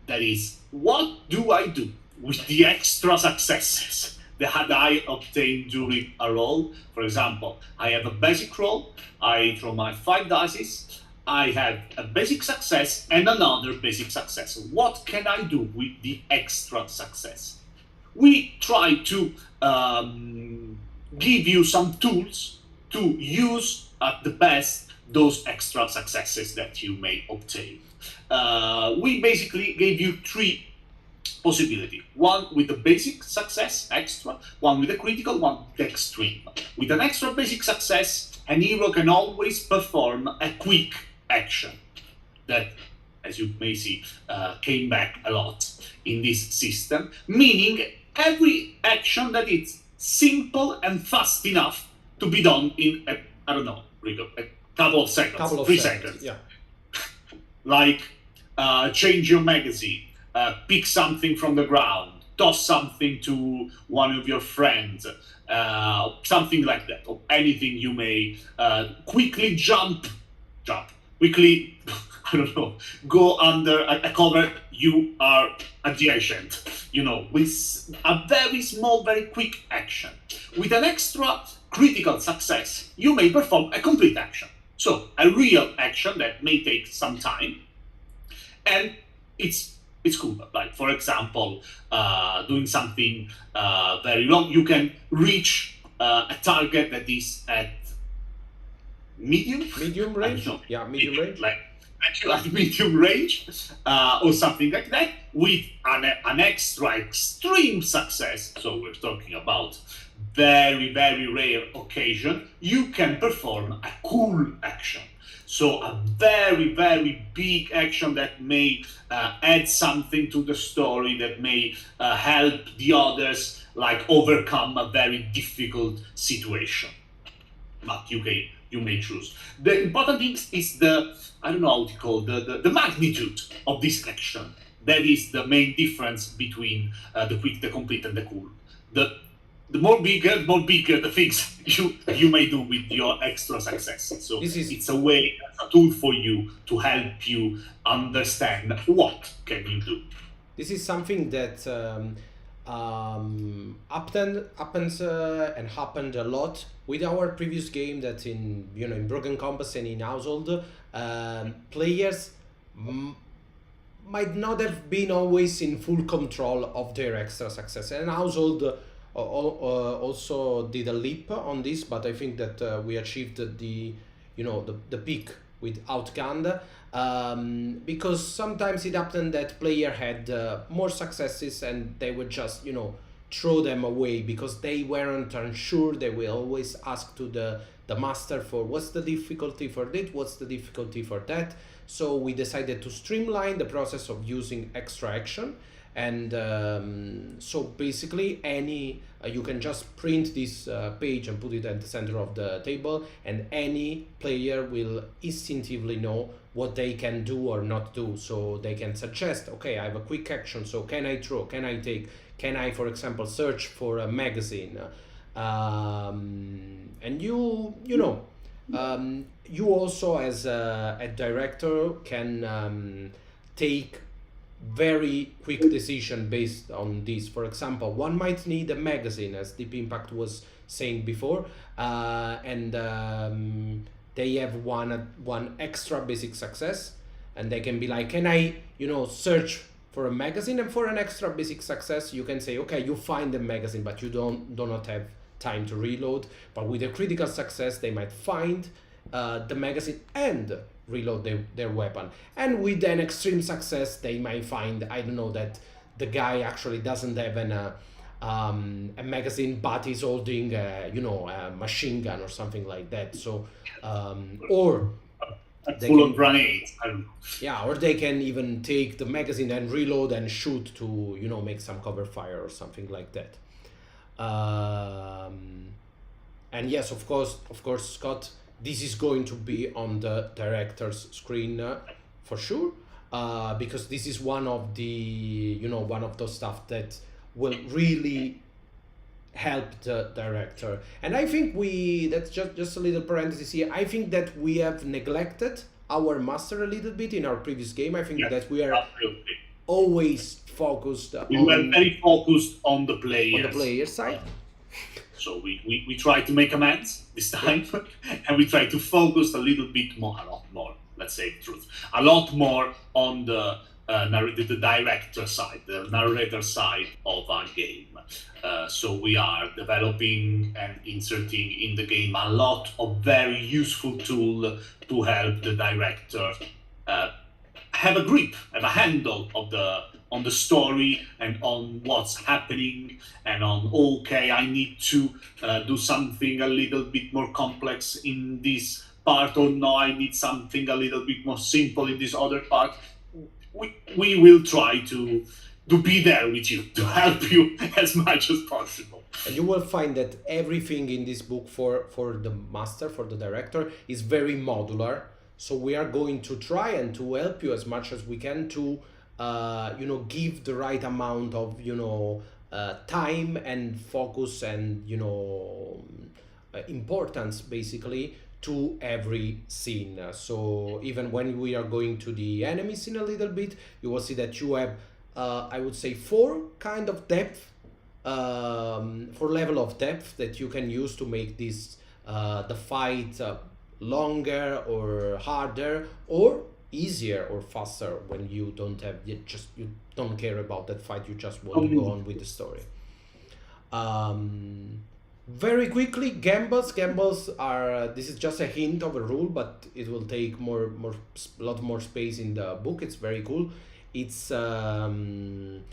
That is, what do I do with the extra successes that I obtained during a roll? For example, I have a basic roll. I throw my 5 dice. I have a basic success and another basic success. What can I do with the extra success? We try to give you some tools to use at the best those extra successes that you may obtain. We basically gave you 3 possibilities. One with the basic success, extra, one with the critical, one with the extreme. With an extra basic success, an hero can always perform a quick action that, as you may see, came back a lot in this system, meaning every action that is simple and fast enough to be done in, I don't know, Rico, a couple of seconds, 3 seconds. Yeah. Like change your magazine, pick something from the ground, toss something to one of your friends, something like that, or anything you may quickly jump, quickly, I don't know, go under a cover you are adjacent, with a very small, very quick action. With an extra critical success, you may perform a complete action. So a real action that may take some time, and it's cool. Like, for example, doing something very long, you can reach a target that is at medium range. Yeah, medium range. Like medium range, or something like that, with an extra extreme success. So we're talking about very, very rare occasion. You can perform a cool action. So a very, very big action that may add something to the story, that may help the others like overcome a very difficult situation. But you may choose. The important thing is the, I don't know how to call the magnitude of this action. That is the main difference between the quick, the complete, and the cool. The more bigger the things you may do with your extra successes. So it's a way, a tool for you to help you understand what can you do. This is something that happens and happened a lot with our previous game. That in Broken Compass and in Household, players might not have been always in full control of their extra success. And Household also did a leap on this, but I think that we achieved the peak with Outgunned, because sometimes it happened that player had more successes and they would just throw them away because they weren't unsure. They will always ask to the master for what's the difficulty for this, what's the difficulty for that. So we decided to streamline the process of using extra action. And so basically you can just print this page and put it at the center of the table, and any player will instinctively know what they can do or not do. So they can suggest, okay, I have a quick action, so can I throw, can I take, can I, for example, search for a magazine, and you also as a director can take very quick decision based on this. For example, one might need a magazine, as Deep Impact was saying before, and they have one extra basic success, and they can be like, can I search for a magazine? And for an extra basic success you can say, okay, you find the magazine, but you do not have time to reload. But with a critical success they might find the magazine and reload their weapon. And with an extreme success they might find, I don't know, that the guy actually doesn't have a magazine but is holding a machine gun or something like that. So or full of grenades. Yeah, or they can even take the magazine and reload and shoot to make some cover fire or something like that. And yes, of course, Scott, this is going to be on the director's screen for sure, because this is one of the one of those stuff that will really help the director. And I think that's just a little parenthesis here. I think that we have neglected our master a little bit in our previous game. I think that we are always focused. We were very focused on the player side. So we try to make amends this time, and we try to focus a lot more, let's say the truth, a lot more on the director side, the narrator side of our game. So we are developing and inserting in the game a lot of very useful tools to help the director have a grip, have a handle on the story and on what's happening, and on, okay, I need to do something a little bit more complex in this part, or no, I need something a little bit more simple in this other part. We will try to be there with you, to help you as much as possible. And you will find that everything in this book for the master, for the director, is very modular. So we are going to try and to help you as much as we can to give the right amount of time and focus and importance basically to every scene. So even when we are going to the enemies in a little bit, you will see that you have I would say 4 kind of depth, 4 level of depth that you can use to make this the fight longer or harder or easier or faster when you don't have you don't care about that fight, you just want to go on with the story. Very quickly, gambles are this is just a hint of a rule, but it will take a lot more space in the book. It's very cool. It's when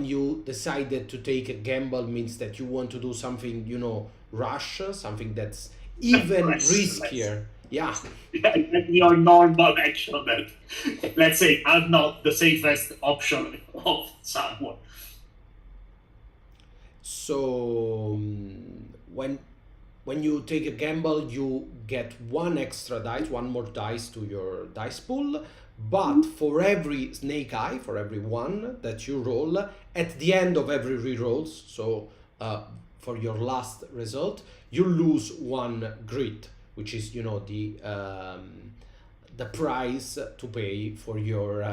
you decided to take a gamble means that you want to do something rash, something that's even Less. riskier. Yeah. Your normal action that, let's say, are not the safest option of someone. So when you take a gamble, you get one extra dice, one more dice to your dice pool. But for every snake eye, for every one that you roll, at the end of every rerolls, so for your last result, you lose one grit, which is the price to pay for your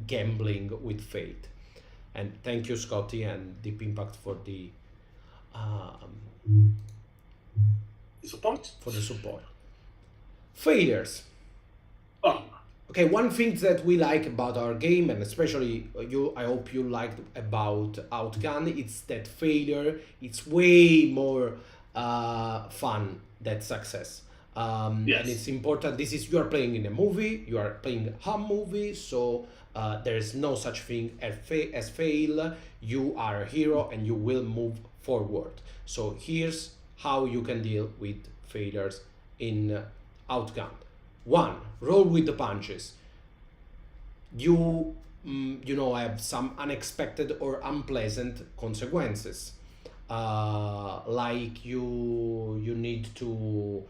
gambling with fate. And thank you, Scotty and Deep Impact, for the Support? for the support. Failures. Oh, Okay, one thing that we like about our game, and especially you, I hope you liked about Outgunned, it's that failure. It's way more fun than success. Yes. And it's important. You are playing in a movie. You are playing a movie, so there is no such thing as fail. You are a hero, and you will move forward. So here's how you can deal with failures in Outgunned. 1. Roll with the punches. You have some unexpected or unpleasant consequences. Like you need to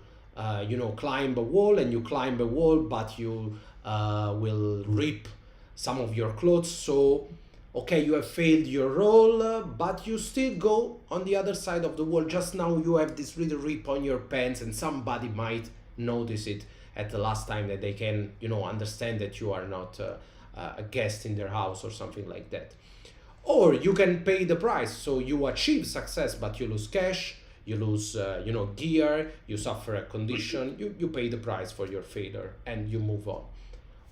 climb a wall, and you climb a wall, but you will rip some of your clothes. So okay, you have failed your roll, but you still go on the other side of the wall. Just now you have this little rip on your pants, and somebody might notice it at the last time, that they can understand that you are not a guest in their house or something like that. Or you can pay the price, so you achieve success but you lose cash, you lose gear, you suffer a condition, you pay the price for your failure and you move on.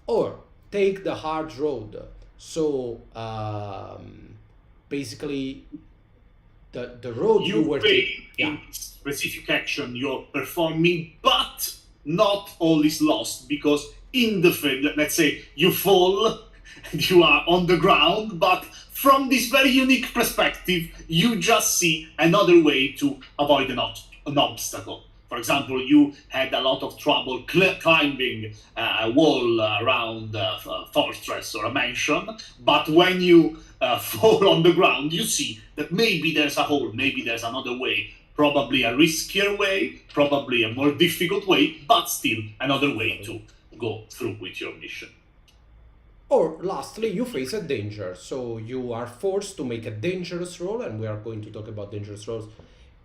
Or take the hard road. So basically the road you were pay in specific action you're performing, but not all is lost, because in the field, let's say you fall, you are on the ground, but from this very unique perspective, you just see another way to avoid an obstacle. For example, you had a lot of trouble climbing a wall around a fortress or a mansion, but when you fall on the ground, you see that maybe there's a hole, maybe there's another way, probably a riskier way, probably a more difficult way, but still another way to go through with your mission. Or lastly, you face a danger, so you are forced to make a dangerous roll, and we are going to talk about dangerous rolls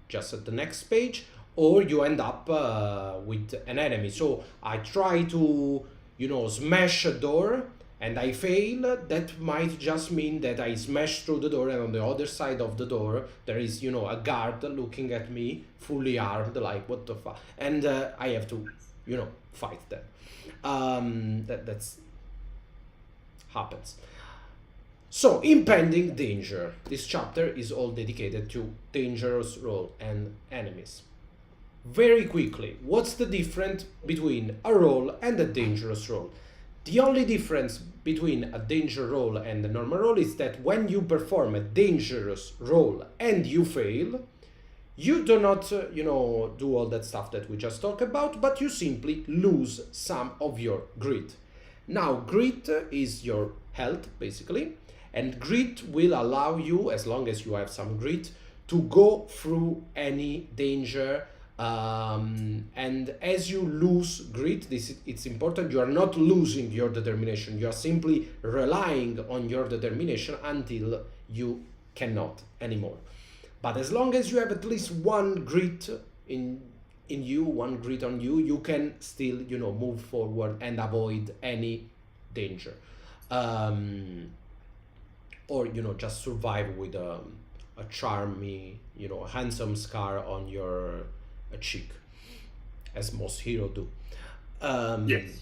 just at the next page. Or you end up with an enemy. So I try to, smash a door and I fail. That might just mean that I smash through the door, and on the other side of the door there is, a guard looking at me, fully armed, like what the fuck, and I have to, fight them. That's happens. So, impending danger. This chapter is all dedicated to dangerous roll and enemies. Very quickly, what's the difference between a roll and a dangerous roll? The only difference between a danger roll and a normal roll is that when you perform a dangerous roll and you fail, you do not, do all that stuff that we just talked about, but you simply lose some of your grit. Now, grit is your health, basically, and grit will allow you, as long as you have some grit, to go through any danger. And as you lose grit, it's important, you are not losing your determination, you are simply relying on your determination until you cannot anymore. But as long as you have at least one grit in you, one grit on you, you can still, move forward and avoid any danger. Or, just survive with a charmy, a handsome scar on your cheek, as most heroes do. Yes.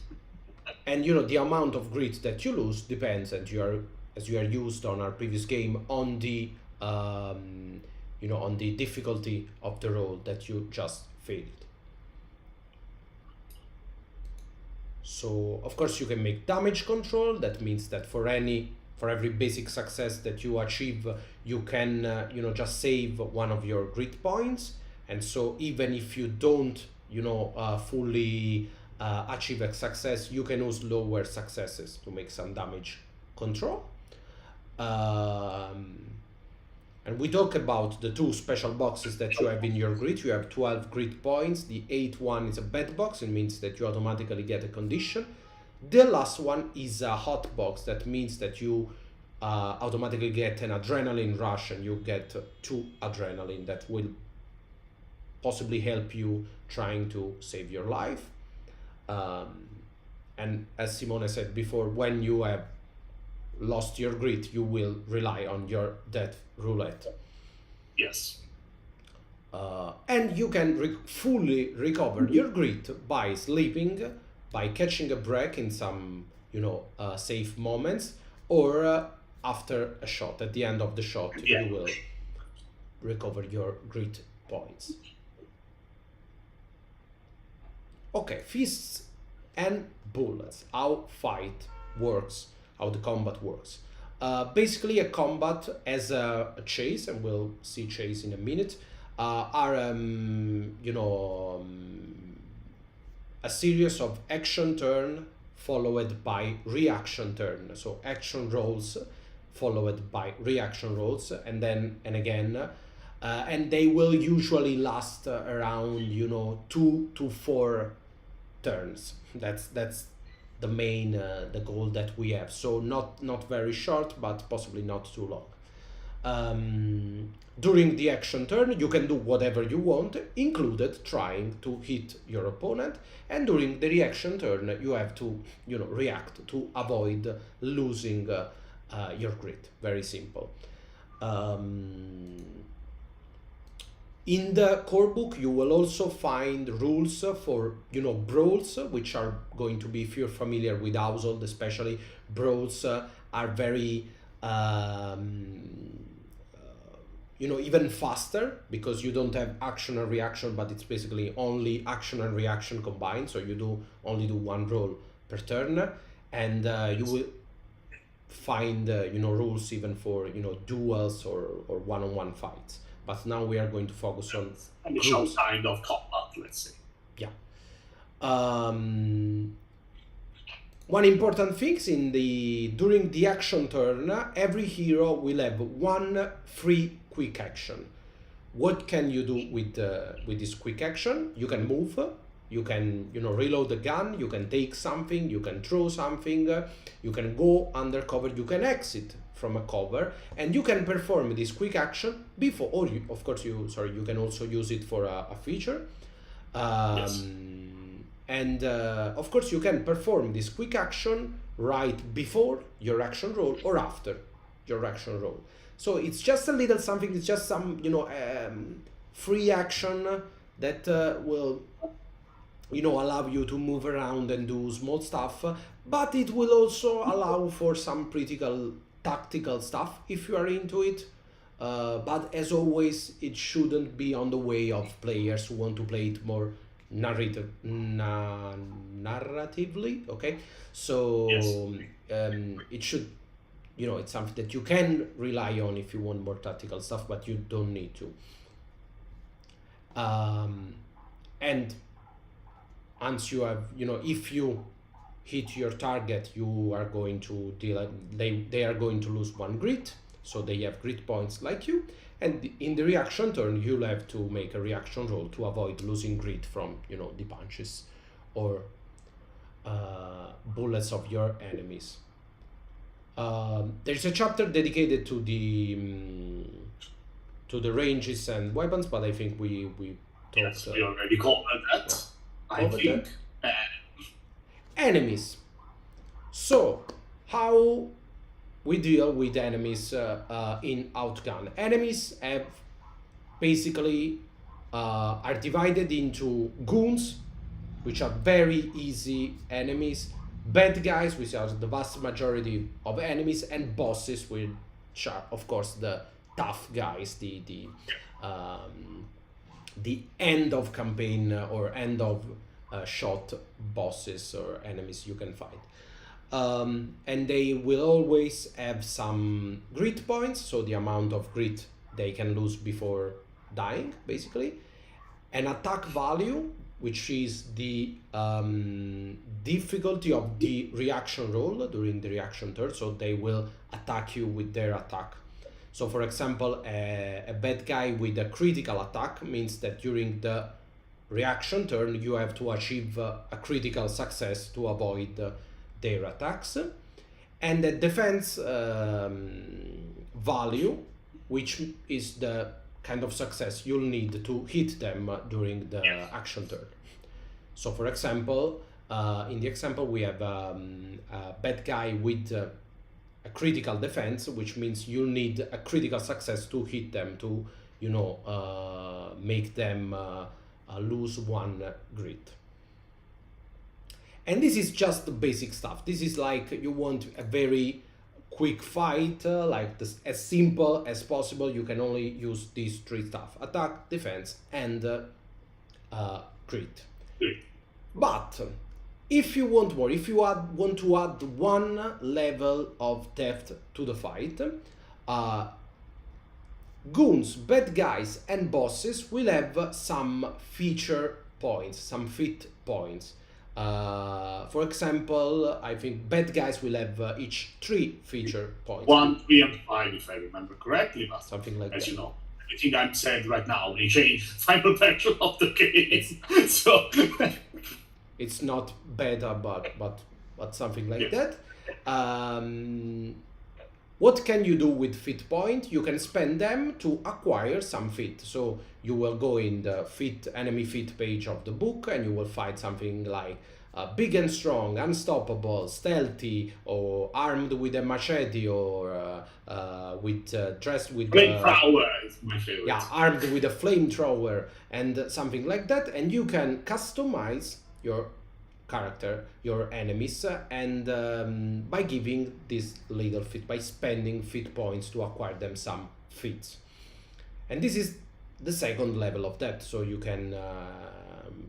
And the amount of grit that you lose depends, and as you are used on our previous game, on the on the difficulty of the roll that you just failed. So of course you can make damage control. That means that for every basic success that you achieve, you can just save one of your grit points. And so even if you don't fully achieve a success, you can use lower successes to make some damage control. And we talk about the two special boxes that you have in your grid. You have 12 grid points. The 8th one is a bad box. It means that you automatically get a condition. The last one is a hot box. That means that you automatically get an adrenaline rush, and you get 2 adrenaline that will possibly help you trying to save your life. And as Simone said before, when you have lost your grit, you will rely on your death roulette. Yes. And you can fully recover your grit by sleeping, by catching a break in some, safe moments, or after a shot. At the end of the shot, Yeah. you will recover your grit points. Okay, fists and bullets. How fight works, how the combat works. Basically, a combat as a chase, and we'll see chase in a minute, are a series of action turn followed by reaction turn. So action rolls followed by reaction rolls, and then and again, and they will usually last around 2 to 4 turns. That's the main the goal that we have. So not very short, but possibly not too long. During the action turn, you can do whatever you want, included trying to hit your opponent. And during the reaction turn, you have to react to avoid losing your grit. Very simple. In the core book, you will also find rules for brawls, which are going to be, if you're familiar with Household, especially brawls are very even faster, because you don't have action and reaction, but it's basically only action and reaction combined. So you only do one roll per turn, and you will find rules even for duels or one-on-one fights. But now we are going to focus on initial kind of combat, let's say. Yeah. One important thing during the action turn, every hero will have one free quick action. What can you do with this quick action? You can move, you can reload the gun, you can take something, you can throw something, you can go undercover, you can exit from a cover, and you can perform this quick action before, or you can also use it for a feature. Yes. And of course you can perform this quick action right before your action roll or after your action roll. So it's just a little something, it's just some free action that will allow you to move around and do small stuff, but it will also allow for some critical tactical stuff if you are into it. But as always, it shouldn't be on the way of players who want to play it more narratively. Okay, so Yes. It should, it's something that you can rely on if you want more tactical stuff, but you don't need to. And once you have, if you hit your target, you are going to deal. They are going to lose 1 grit, so they have grit points like you. And in the reaction turn, you'll have to make a reaction roll to avoid losing grit from the punches or bullets of your enemies. There's a chapter dedicated to the ranges and weapons, but I think we talked. Yes, we already covered that. Yeah. I Covered think. Enemies. So how we deal with enemies in Outgunned. Enemies have basically are divided into goons, which are very easy enemies, bad guys, which are the vast majority of enemies, and bosses, which are of course the tough guys, the end of campaign or end of shot bosses or enemies you can fight. And they will always have some grit points, so the amount of grit they can lose before dying, basically. An attack value, which is the difficulty of the reaction roll during the reaction turn. So they will attack you with their attack. So for example, a bad guy with a critical attack means that during the reaction turn you have to achieve a critical success to avoid their attacks. And the defense value, which is the kind of success you'll need to hit them during the action turn. So for example, in the example we have a bad guy with a critical defense, which means you'll need a critical success to hit them to, you know, make them lose 1 grit. And this is just the basic stuff. This is like you want a very quick fight, like this, as simple as possible. You can only use these 3 stuff: attack, defense, and crit. But if you want more, if you want to add 1 level of depth to the fight, goons, bad guys, and bosses will have some feature points, some fit points. For example, I think bad guys will have each 3 feature points. 1, 3, and 5, if I remember correctly. But something like as that. you know, everything I'm saying right now, they change the final version of the game. So it's not beta, but something like that. What can you do with fit point? You can spend them to acquire some fit. So you will go in the fit enemy fit page of the book, and you will find something like big and strong, unstoppable, stealthy, or armed with a machete, or dressed with flamethrower is my favorite. Yeah, armed with a flamethrower and something like that. And you can customize your character, your enemies, and by giving this little fit, by spending fit points to acquire them some fits. And this is the second level of that. So you can,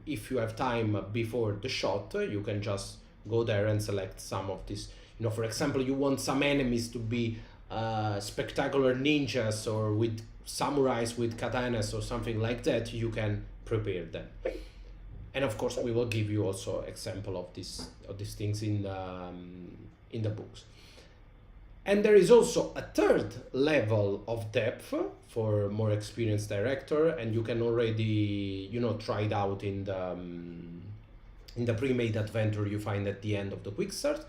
if you have time before the shot, you can just go there and select some of this. You know, for example, you want some enemies to be spectacular ninjas, or with samurais with katanas or something like that. You can prepare them. And of course, we will give you also example of these things in the books. And there is also a 3rd level of depth for more experienced director, and you can already, you know, try it out in the pre-made adventure you find at the end of the QuickStart.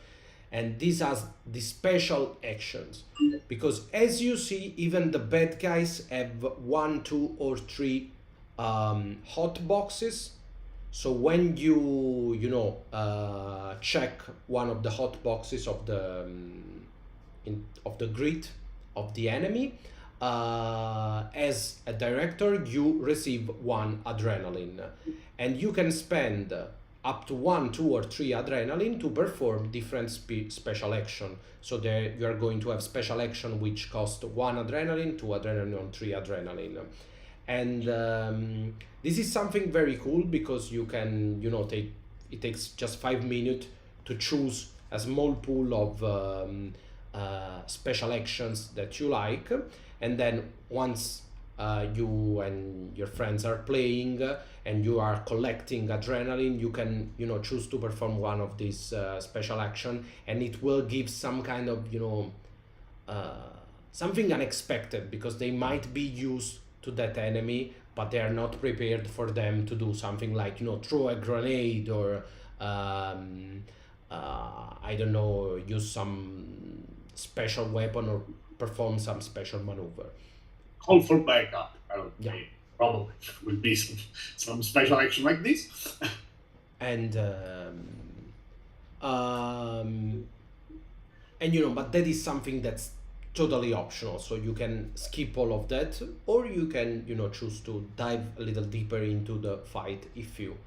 And this has the special actions, because as you see, even the bad guys have 1, 2, or 3 hot boxes. So when you know check one of the hot boxes of the grid of the enemy, as a director you receive 1 adrenaline, and you can spend up to 1, 2, or 3 adrenaline to perform different special action. So there you are going to have special action which cost 1 adrenaline, 2 adrenaline, or 3 adrenaline. And this is something very cool, because you can, you know, it takes just 5 minutes to choose a small pool of special actions that you like, and then once you and your friends are playing and you are collecting adrenaline, you can, you know, choose to perform one of these special action, and it will give some kind of, you know, something unexpected, because they might be used to that enemy, but they are not prepared for them to do something like, you know, throw a grenade, or I don't know, use some special weapon, or perform some special maneuver. Call for backup. Yeah. Probably would be some special action like this. And you know, but that is something that's totally optional, so you can skip all of that, or you can, you know, choose to dive a little deeper into the fight if you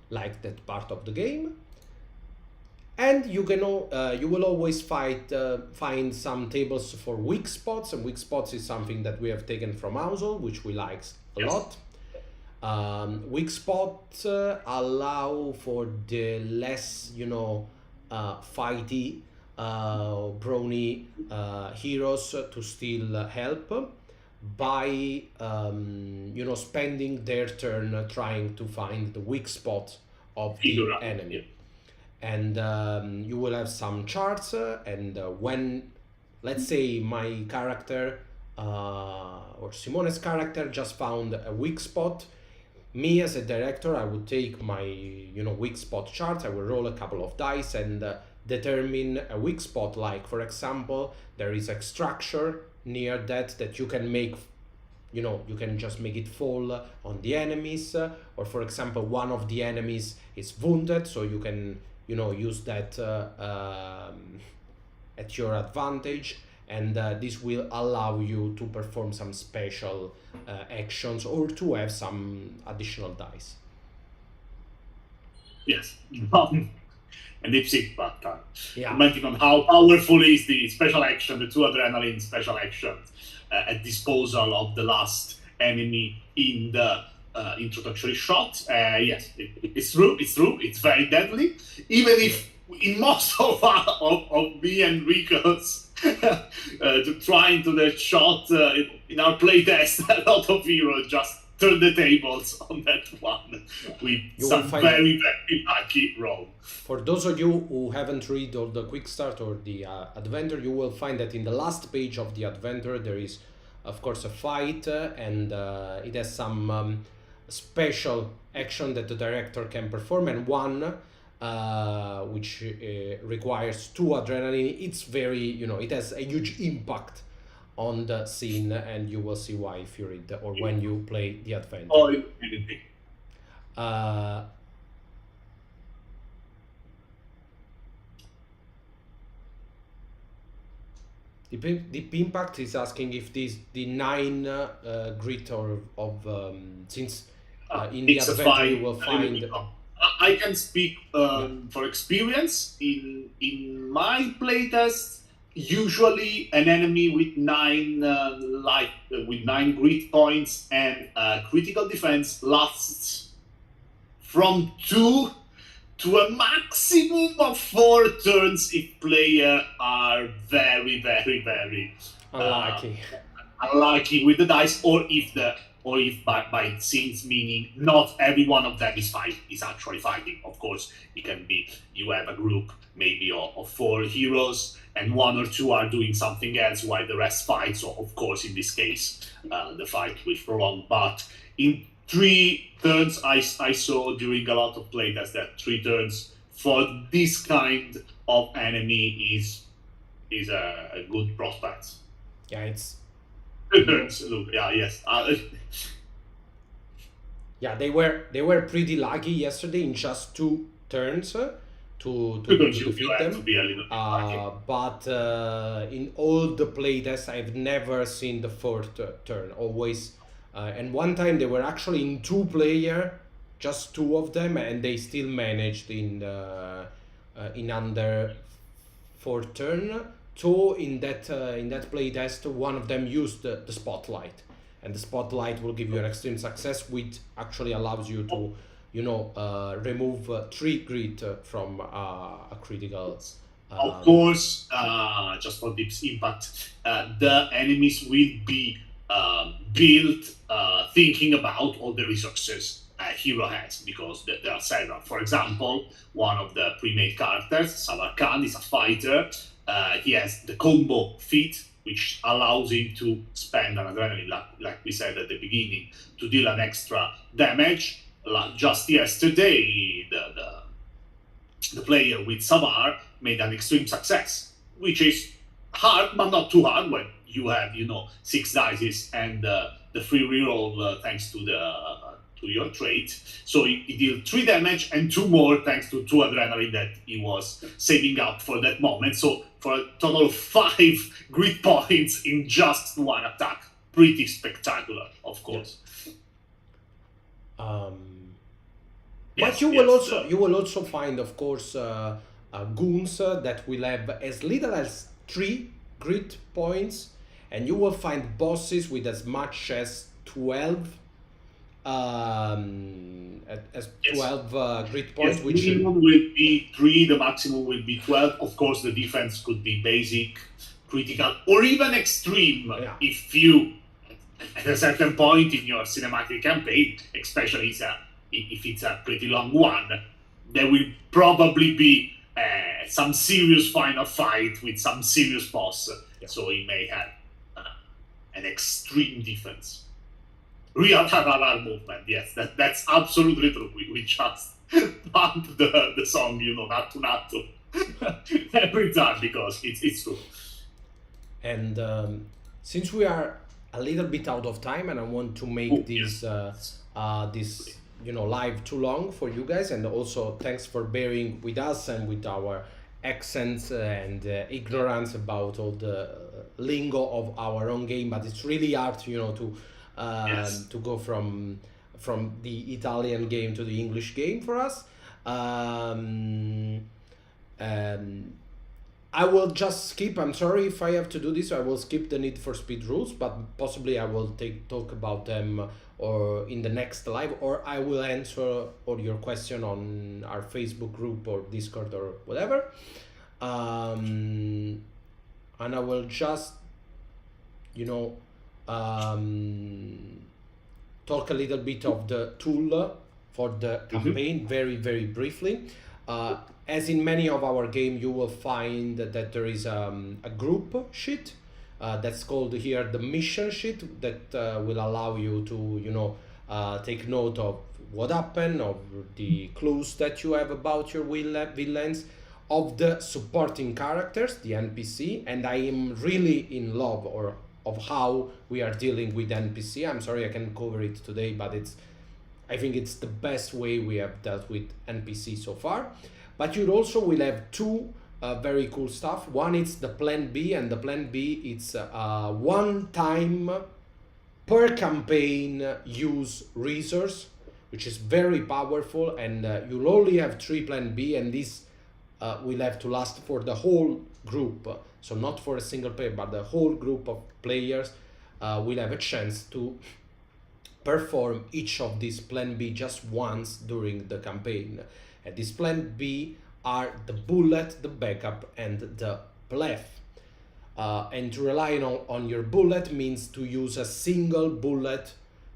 like that part of the game. And you can you will always find some tables for weak spots, and weak spots is something that we have taken from Housel, which we like a lot. Weak spots allow for the less, you know, fighty brawny heroes to still help. by spending their turn trying to find the weak spot of the Figure out. Yeah. enemy. And you will have some charts, and when, let's say, my character or Simone's character just found a weak spot, me as a director, I would take my weak spot chart. I will roll a couple of dice and determine a weak spot. Like, for example, there is a structure near that you can make, you can just make it fall on the enemies, or for example, one of the enemies is wounded, so you can use that at your advantage, and this will allow you to perform some special actions or to have some additional dice. Yes. And deep sick, but Yeah. commenting on how powerful is the special action, the 2 adrenaline special action at disposal of the last enemy in the introductory shot. Yes, it's true. It's very deadly. Even if in most of me and Rico's to trying to the shot in our playtest, a lot of heroes just turn the tables on that one with You some will find very lucky roll. For those of you who haven't read all the QuickStart or the adventure, you will find that in the last page of the adventure there is, of course, a fight, and it has some special action that the director can perform, and one which requires 2 adrenaline. It's very, it has a huge impact on the scene, and you will see why if you read or when you play the adventure. Oh, anything. Deep Impact is asking if the 9 grit of since in the It's a adventure you fine. will find. I can speak for experience. In my playtest, usually an enemy with 9 with 9 grit points and critical defense lasts from 2 to a maximum of 4 turns if player are very Unlucky. unlucky with the dice, or if by scenes, meaning not every one of them is actually fighting. Of course, it can be you have a group maybe of 4 heroes and 1 or 2 are doing something else while the rest fight. So of course, in this case, the fight will prolong. But in 3 turns, I saw during a lot of playtests that 3 turns for this kind of enemy is a good prospect. Yeah, it's 2 turns, look, yes. yeah, they were pretty lucky yesterday in just 2 turns to Because you defeat have to them. be a little bit lucky. But in all the playtests, I've never seen the 4th turn. Always, and one time they were actually in 2 player, just 2 of them, and they still managed in under 4th turn. So in that playtest, one of them used the spotlight, and the spotlight will give you an extreme success, which actually allows you to remove 3 grit from a critical. Of course, just for deep impact, the enemies will be built thinking about all the resources a hero has, because there are several. For example, one of the pre-made characters, Samarkand, is a fighter. He has the combo feat, which allows him to spend an adrenaline, like we said at the beginning, to deal an extra damage. Just yesterday, the player with Samar made an extreme success, which is hard, but not too hard when you have 6 dice and the free reroll thanks to your trait. So he dealt 3 damage and 2 more thanks to 2 adrenaline that he was saving up for that moment. So for a total of 5 grit points in just 1 attack. Pretty spectacular, of course. But you will also find, of course, goons that will have as little as 3 grit points, and you will find bosses with as much as 12 grit points, yes, which minimum will be 3, the maximum will be 12. Of course, the defense could be basic, critical, or even extreme if you at a certain point in your cinematic campaign, especially if it's a pretty long one, there will probably be some serious final fight with some serious boss. Yeah. So it may have an extreme defense. Real parallel movement, yes, that's absolutely true. We just pump the song, not to every time because it's true. And since we are a little bit out of time, and I want to make this live too long for you guys, and also thanks for bearing with us and with our accents and ignorance about all the lingo of our own game. But it's really hard, to go from the Italian game to the English game for us. I will just skip. I'm sorry if I have to do this. I will skip the Need for Speed rules, but possibly I will talk about them or in the next live, or I will answer all your question on our Facebook group or Discord or whatever. And I will just, talk a little bit of the tool for the campaign very, very briefly. As in many of our games, you will find that there is a group sheet that's called here the mission sheet that will allow you to, take note of what happened, of the clues that you have about your villains, of the supporting characters, the NPC, and I am really in love of how we are dealing with NPC. I'm sorry I can't cover it today, but I think it's the best way we have dealt with NPC so far. But you also will have two very cool stuff. One is the Plan B, and the Plan B it's one time per campaign use resource, which is very powerful, and you'll only have 3 Plan B, and this will have to last for the whole group. So not for a single player, but the whole group of players will have a chance to perform each of these Plan B just once during the campaign. And this Plan B are the bullet, the backup, and the bluff. And to rely on your bullet means to use a single bullet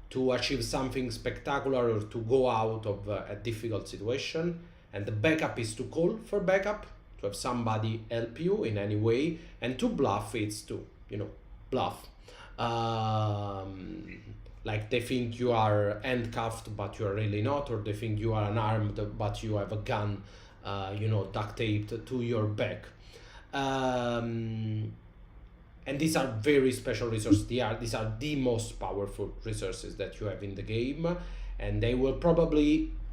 to achieve something spectacular or to go out of a difficult situation. And the backup is to call for backup, to have somebody help you in any way. And to bluff, it's to, bluff. Like they think you are handcuffed, but you are really not, or they think you are unarmed, but you have a gun, duct taped to your back. And these are very special resources. These are the most powerful resources that you have in the game, and they will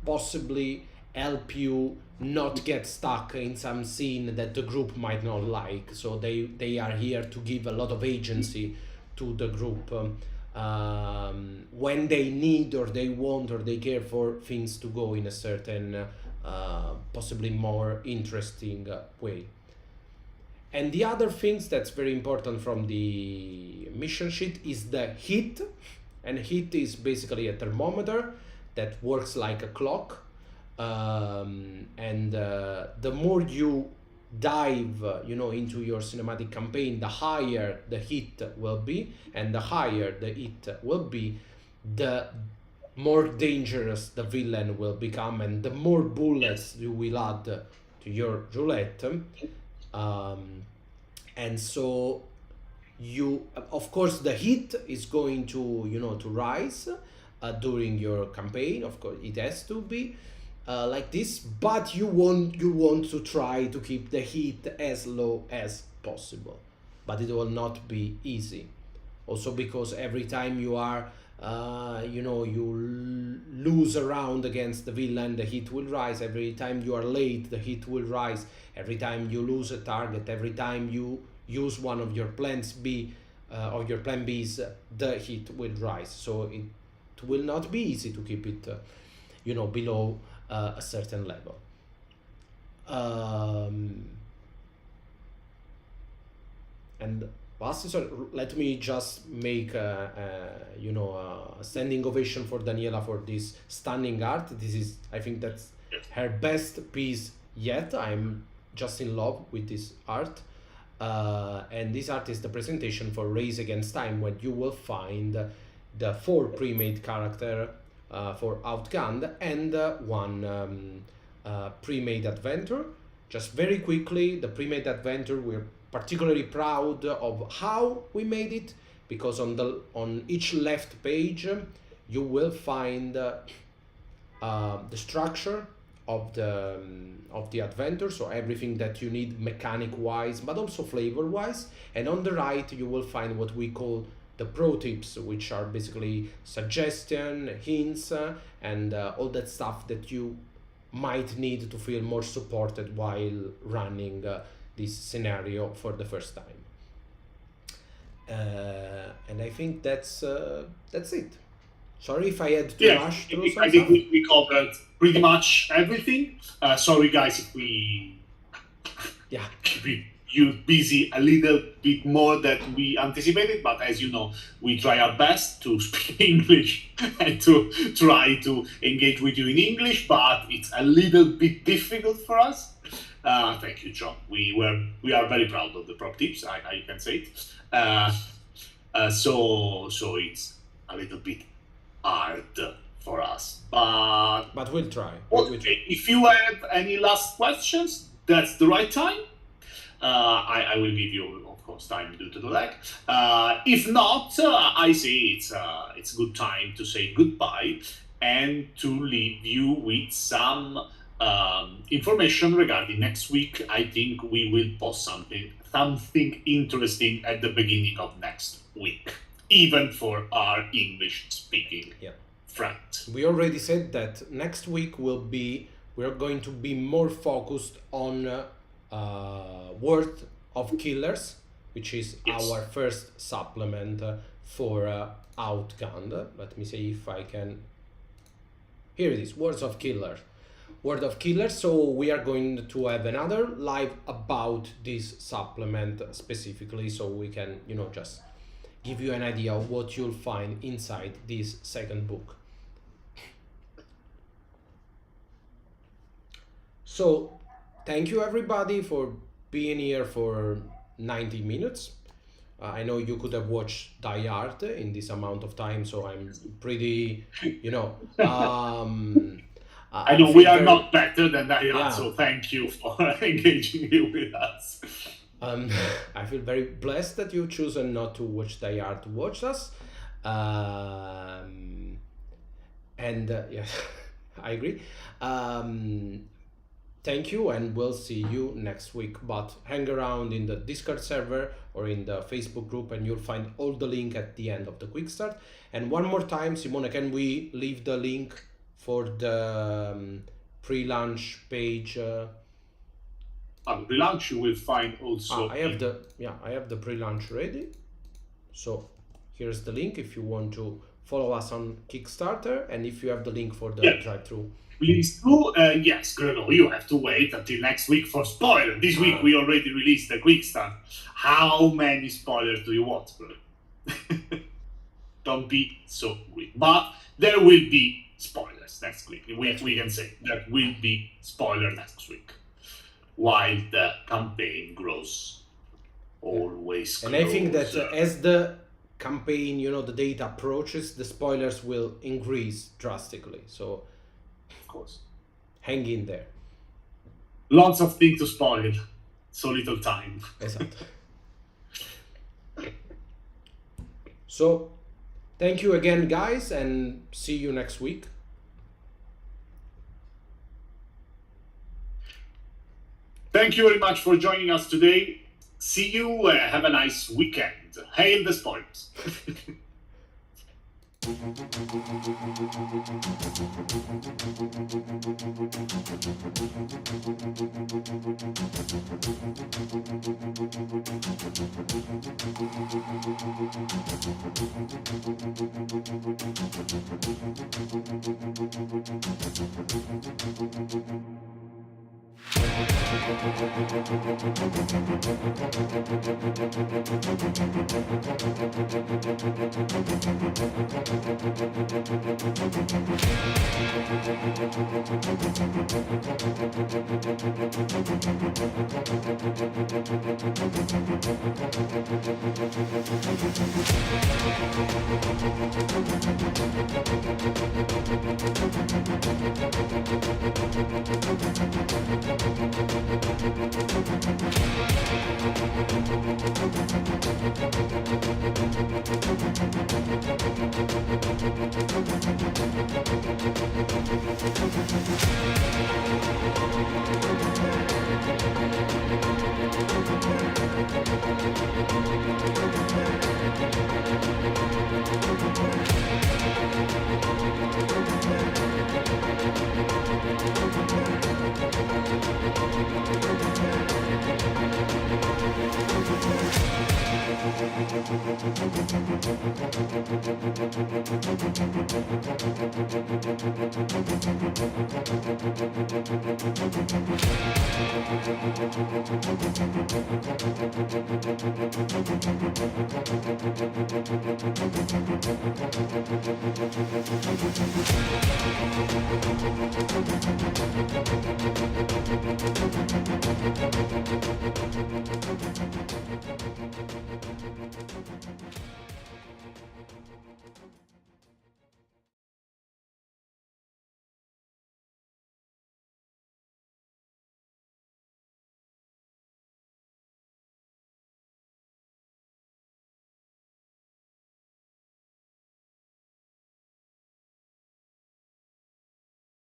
possibly help you not get stuck in some scene that the group might not like. So they are here to give a lot of agency to the group when they need or they want or they care for things to go in a certain possibly more interesting way. And the other things that's very important from the mission sheet is the heat. And heat is basically a thermometer that works like a clock. And the more you dive into your cinematic campaign, the higher the heat will be, and the higher the heat will be, the more dangerous the villain will become, and the more bullets you will add to your roulette. And so you, of course, the heat is going to to rise during your campaign. Of course it has to be like this, but you want to try to keep the heat as low as possible, but it will not be easy, also because every time you are you lose a round against the villain, the heat will rise. Every time you are late, the heat will rise. Every time you lose a target, every time you use one of your plans B or your plan B's, the heat will rise. So it will not be easy to keep it below a certain level. And lastly, so let me just make a standing ovation for Daniela for this stunning art. This is, I think that's her best piece yet. I'm just in love with this art. And this art is the presentation for Race Against Time, where you will find the 4 pre-made character for Outgunned and one pre-made adventure. Just very quickly, the pre-made adventure, we're particularly proud of how we made it, because on each left page you will find the structure of the adventure, so everything that you need mechanic wise but also flavor wise, and on the right you will find what we call the pro tips, which are basically suggestion, hints, and all that stuff that you might need to feel more supported while running this scenario for the first time. And I think that's it. Sorry if I had to rush through some I think stuff. we covered pretty much everything. Sorry, guys, if we keep you busy a little bit more than we anticipated, but as you know, we try our best to speak English and to try to engage with you in English, but it's a little bit difficult for us. Thank you, John. We are very proud of the prop tips. I can say it. So it's a little bit hard for us, but we'll try. Okay, if you have any last questions, that's the right time. I will give you, of course, time to do that. If not, I say it's good time to say goodbye and to leave you with some information regarding next week. I think we will post something interesting at the beginning of next week, even for our English-speaking friends. We already said that next week we're going to be more focused on World of Killers, which is our first supplement for Outgunned. Let me see if I can. Here it is, Words of Killers. Word of Killers. So we are going to have another live about this supplement specifically, so we can, just give you an idea of what you'll find inside this second book. So thank you everybody for being here for 90 minutes. I know you could have watched Die Hard in this amount of time, so I'm pretty, I know we are not better than Die Hard, so thank you for engaging here with us. I feel very blessed that you've chosen not to watch Die Hard to watch us. And yeah, I agree. Thank you, and we'll see you next week. But hang around in the Discord server or in the Facebook group, and you'll find all the link at the end of the quick start. And one more time, Simone, can we leave the link for the pre-launch page? Pre-launch you will find also. I have the pre-launch ready. So here's the link if you want to follow us on Kickstarter, and if you have the link for the drive-through. Please do. Yes, Greno, you have to wait until next week for spoiler. This week we already released the quick start. How many spoilers do you want, bro? Don't be so weak. But there will be spoilers next week. We can say there will be spoiler next week, while the campaign grows. Always closer. And I think that as the campaign, the data approaches, the spoilers will increase drastically. So of course, hang in there. Lots of things to spoil, so little time. Exactly. So, thank you again, guys, and see you next week. Thank you very much for joining us today. See you. Have a nice weekend. Hail the spoilers.